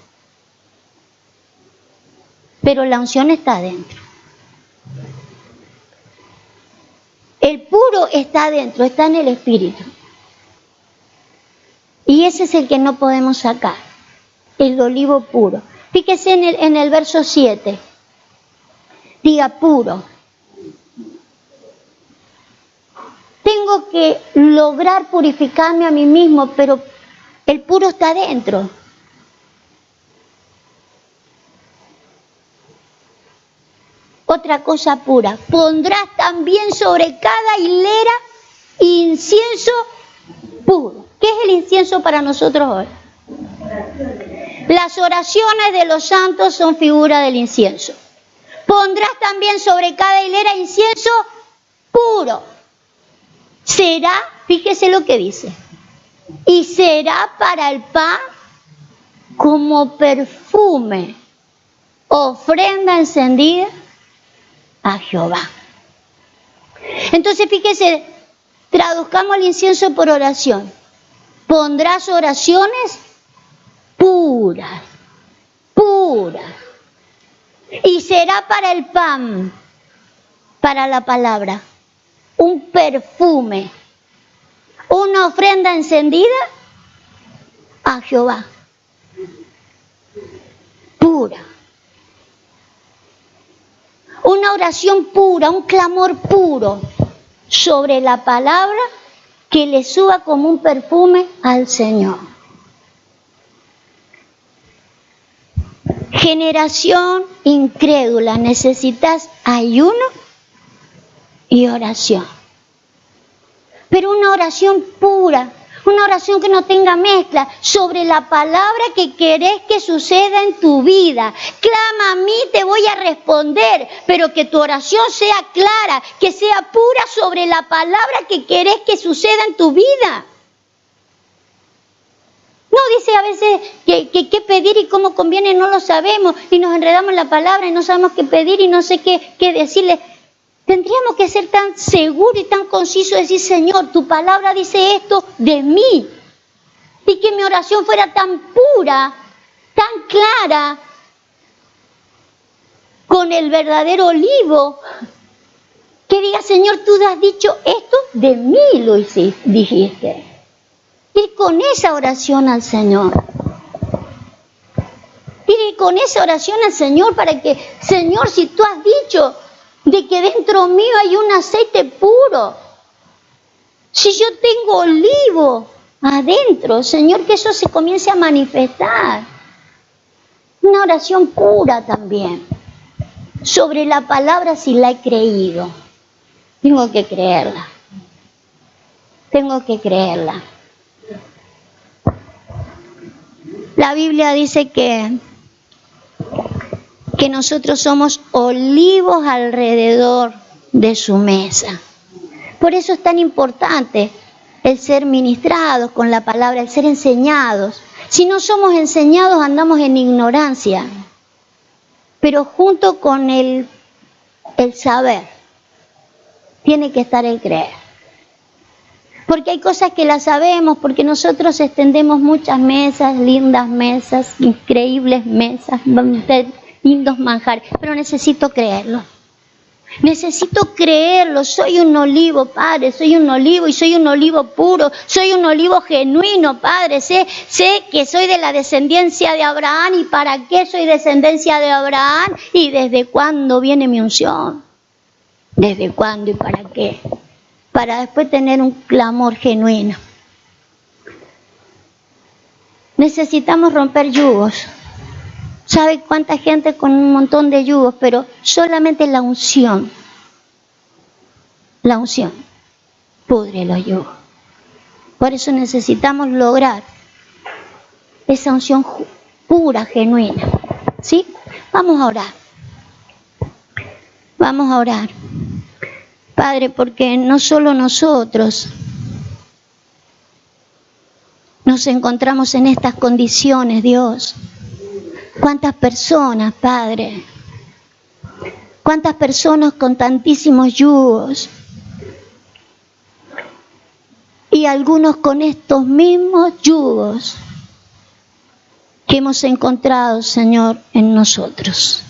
Pero la unción está adentro. El puro está adentro, está en el espíritu. Y ese es el que no podemos sacar, el olivo puro. Fíjese en el verso 7, diga puro. Tengo que lograr purificarme a mí mismo, pero el puro está adentro. Otra cosa pura, pondrás también sobre cada hilera incienso puro. ¿Qué es el incienso para nosotros hoy? Las oraciones de los santos son figura del incienso. Pondrás también sobre cada hilera incienso puro. Será, fíjese lo que dice, y será para el pan como perfume, ofrenda encendida a Jehová. Entonces, fíjese, traduzcamos el incienso por oración. Pondrás oraciones puras, puras. Y será para el pan, para la palabra, un perfume, una ofrenda encendida a Jehová. Pura. Una oración pura, un clamor puro sobre la palabra que le suba como un perfume al Señor. Generación incrédula, necesitas ayuno y oración. Pero una oración pura, una oración que no tenga mezcla, sobre la palabra que querés que suceda en tu vida. Clama a mí, te voy a responder, pero que tu oración sea clara, que sea pura sobre la palabra que querés que suceda en tu vida. No, dice a veces que pedir y cómo conviene no lo sabemos y nos enredamos en la palabra y no sabemos qué pedir y no sé qué decirle. Tendríamos que ser tan seguros y tan concisos, decir, Señor, tu palabra dice esto de mí. Y que mi oración fuera tan pura, tan clara, con el verdadero olivo, que diga, Señor, tú has dicho esto de mí, lo dijiste. Ir con esa oración al Señor. Ir con esa oración al Señor para que, Señor, si tú has dicho de que dentro mío hay un aceite puro, si yo tengo olivo adentro, Señor, que eso se comience a manifestar. Una oración pura también. Sobre la palabra si la he creído. Tengo que creerla. Tengo que creerla. La Biblia dice que nosotros somos olivos alrededor de su mesa. Por eso es tan importante el ser ministrados con la palabra, el ser enseñados. Si no somos enseñados, andamos en ignorancia. Pero junto con el saber, tiene que estar el creer. Porque hay cosas que las sabemos, porque nosotros extendemos muchas mesas, lindas mesas, increíbles mesas, lindos manjares, pero necesito creerlo. Necesito creerlo. Soy un olivo, Padre, soy un olivo y soy un olivo puro, soy un olivo genuino, Padre. Sé que soy de la descendencia de Abraham. ¿Y para qué soy descendencia de Abraham? ¿Y desde cuándo viene mi unción? ¿Desde cuándo y para qué? Para después tener un clamor genuino. Necesitamos romper yugos. ¿Sabe cuánta gente con un montón de yugos? Pero solamente la unción pudre los yugos. Por eso necesitamos lograr esa unción pura, genuina. ¿Sí? Vamos a orar. Vamos a orar. Padre, porque no solo nosotros nos encontramos en estas condiciones, Dios. ¿Cuántas personas, Padre? ¿Cuántas personas con tantísimos yugos? Y algunos con estos mismos yugos que hemos encontrado, Señor, en nosotros.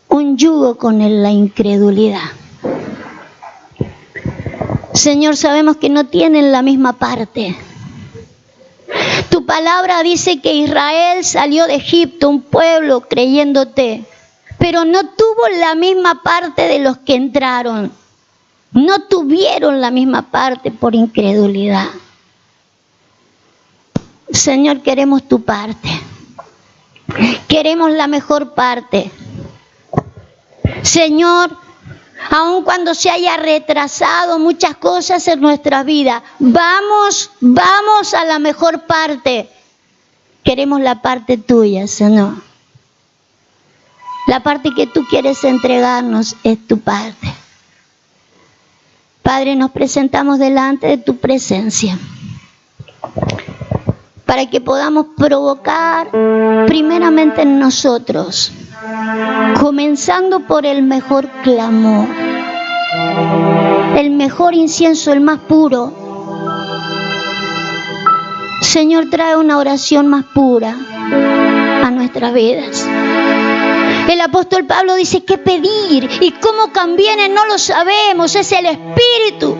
Un yugo con la incredulidad. Señor, sabemos que no tienen la misma parte. Tu palabra dice que Israel salió de Egipto, un pueblo creyéndote, pero no tuvo la misma parte de los que entraron. No tuvieron la misma parte por incredulidad. Señor, queremos tu parte. Queremos la mejor parte. Señor, aun cuando se haya retrasado muchas cosas en nuestra vida, vamos a la mejor parte. Queremos la parte tuya, Señor. La parte que tú quieres entregarnos es tu parte. Padre, nos presentamos delante de tu presencia para que podamos provocar primeramente en nosotros, comenzando por el mejor clamor, el mejor incienso, el más puro. Señor, trae una oración más pura a nuestras vidas. El apóstol Pablo dice qué pedir y cómo conviene no lo sabemos. Es el Espíritu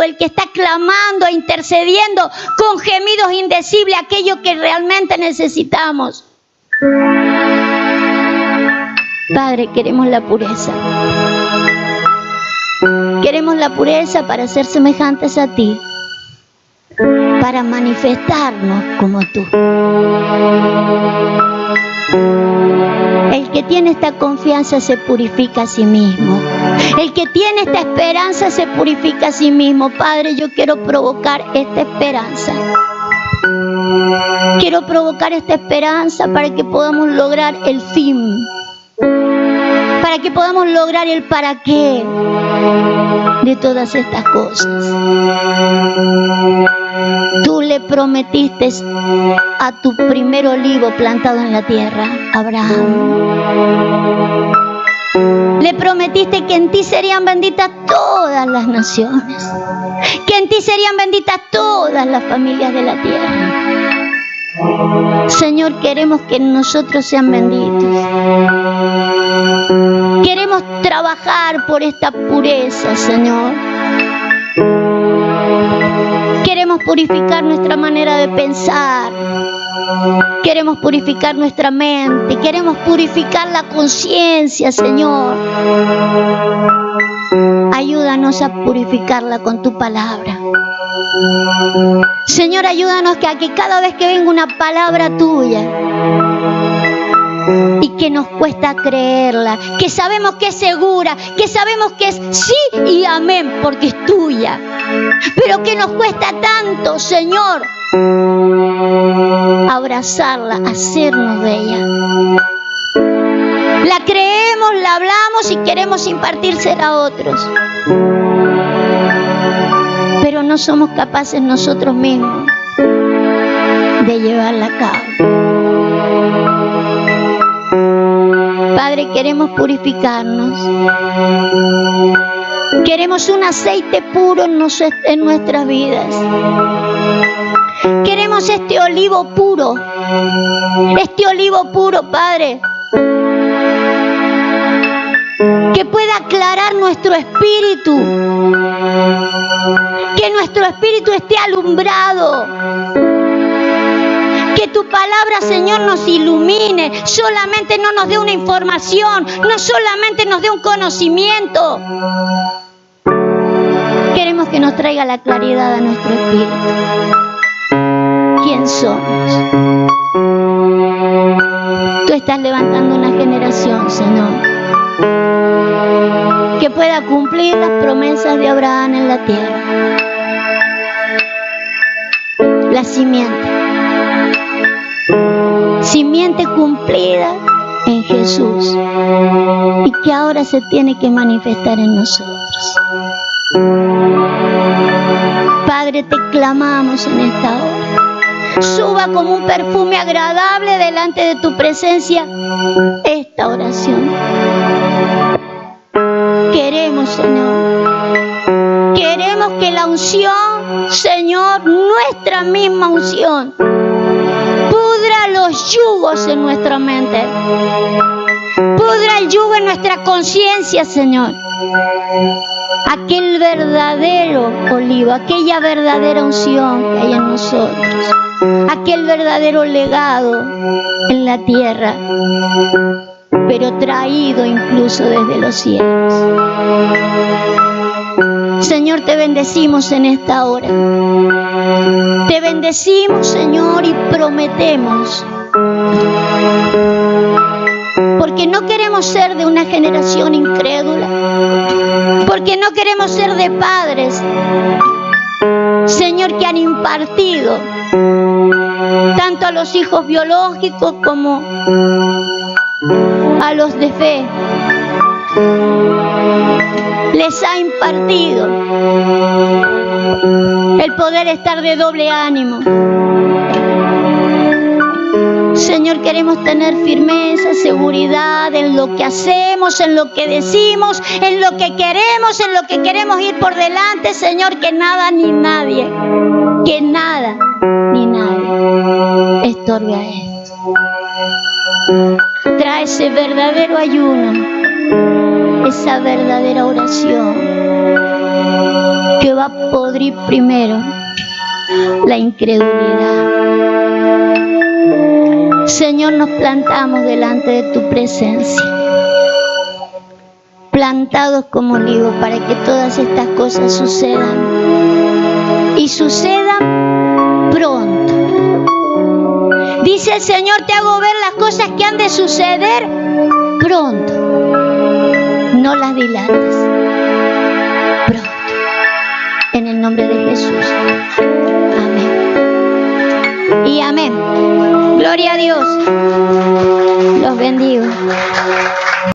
el que está clamando e intercediendo con gemidos indecibles aquello que realmente necesitamos. Padre, queremos la pureza. Queremos la pureza para ser semejantes a ti. para manifestarnos como tú. El que tiene esta confianza se purifica a sí mismo. El que tiene esta esperanza se purifica a sí mismo. Padre, yo quiero provocar esta esperanza. Quiero provocar esta esperanza para que podamos lograr el fin. Para que podamos lograr el para qué de todas estas cosas. Tú le prometiste a tu primer olivo plantado en la tierra, Abraham. Le prometiste que en ti serían benditas todas las naciones, que en ti serían benditas todas las familias de la tierra. Señor, queremos que en nosotros sean benditos. Queremos trabajar por esta pureza, Señor. Queremos purificar nuestra manera de pensar. Queremos purificar nuestra mente. Queremos purificar la conciencia, Señor. Ayúdanos a purificarla con tu palabra. Señor, ayúdanos a que cada vez que venga una palabra tuya y que nos cuesta creerla, que sabemos que es segura, que sabemos que es sí y amén porque es tuya, pero que nos cuesta tanto, Señor, abrazarla, hacernos de ella. La creemos, la hablamos y queremos impartírsela a otros, pero no somos capaces nosotros mismos de llevarla a cabo. Padre, queremos purificarnos. Queremos un aceite puro en nuestras vidas. Queremos este olivo puro, Padre, que pueda aclarar nuestro espíritu, que nuestro espíritu esté alumbrado, que tu palabra, Señor, nos ilumine, solamente no nos dé una información, no solamente nos dé un conocimiento. Queremos que nos traiga la claridad a nuestro espíritu. ¿Quién somos? Tú estás levantando una generación, Señor, que pueda cumplir las promesas de Abraham en la tierra. La simiente cumplida en Jesús y que ahora se tiene que manifestar en nosotros. Padre, te clamamos en esta hora. Suba como un perfume agradable delante de tu presencia esta oración. Queremos, Señor, queremos que la unción, Señor, nuestra misma unción, pudra los yugos en nuestra mente, pudra el yugo en nuestra conciencia, Señor. Aquel verdadero olivo, aquella verdadera unción que hay en nosotros, aquel verdadero legado en la tierra, pero traído incluso desde los cielos. Señor, te bendecimos en esta hora. Te bendecimos, Señor, y prometemos, porque no queremos ser de una generación incrédula, porque no queremos ser de padres, Señor, que han impartido tanto a los hijos biológicos como a los de fe. Les ha impartido el poder estar de doble ánimo. Señor, queremos tener firmeza, seguridad en lo que hacemos, en lo que decimos, en lo que queremos ir por delante, Señor, que nada ni nadie estorbe a esto. Trae ese verdadero ayuno, esa verdadera oración que va a podrir primero la incredulidad. Señor, nos plantamos delante de tu presencia, plantados como olivos, para que todas estas cosas sucedan, y sucedan pronto. Dice el Señor, te hago ver las cosas que han de suceder pronto. No las dilates. Pronto. En el nombre de Jesús. Amén. Y amén. Gloria a Dios. Los bendigo.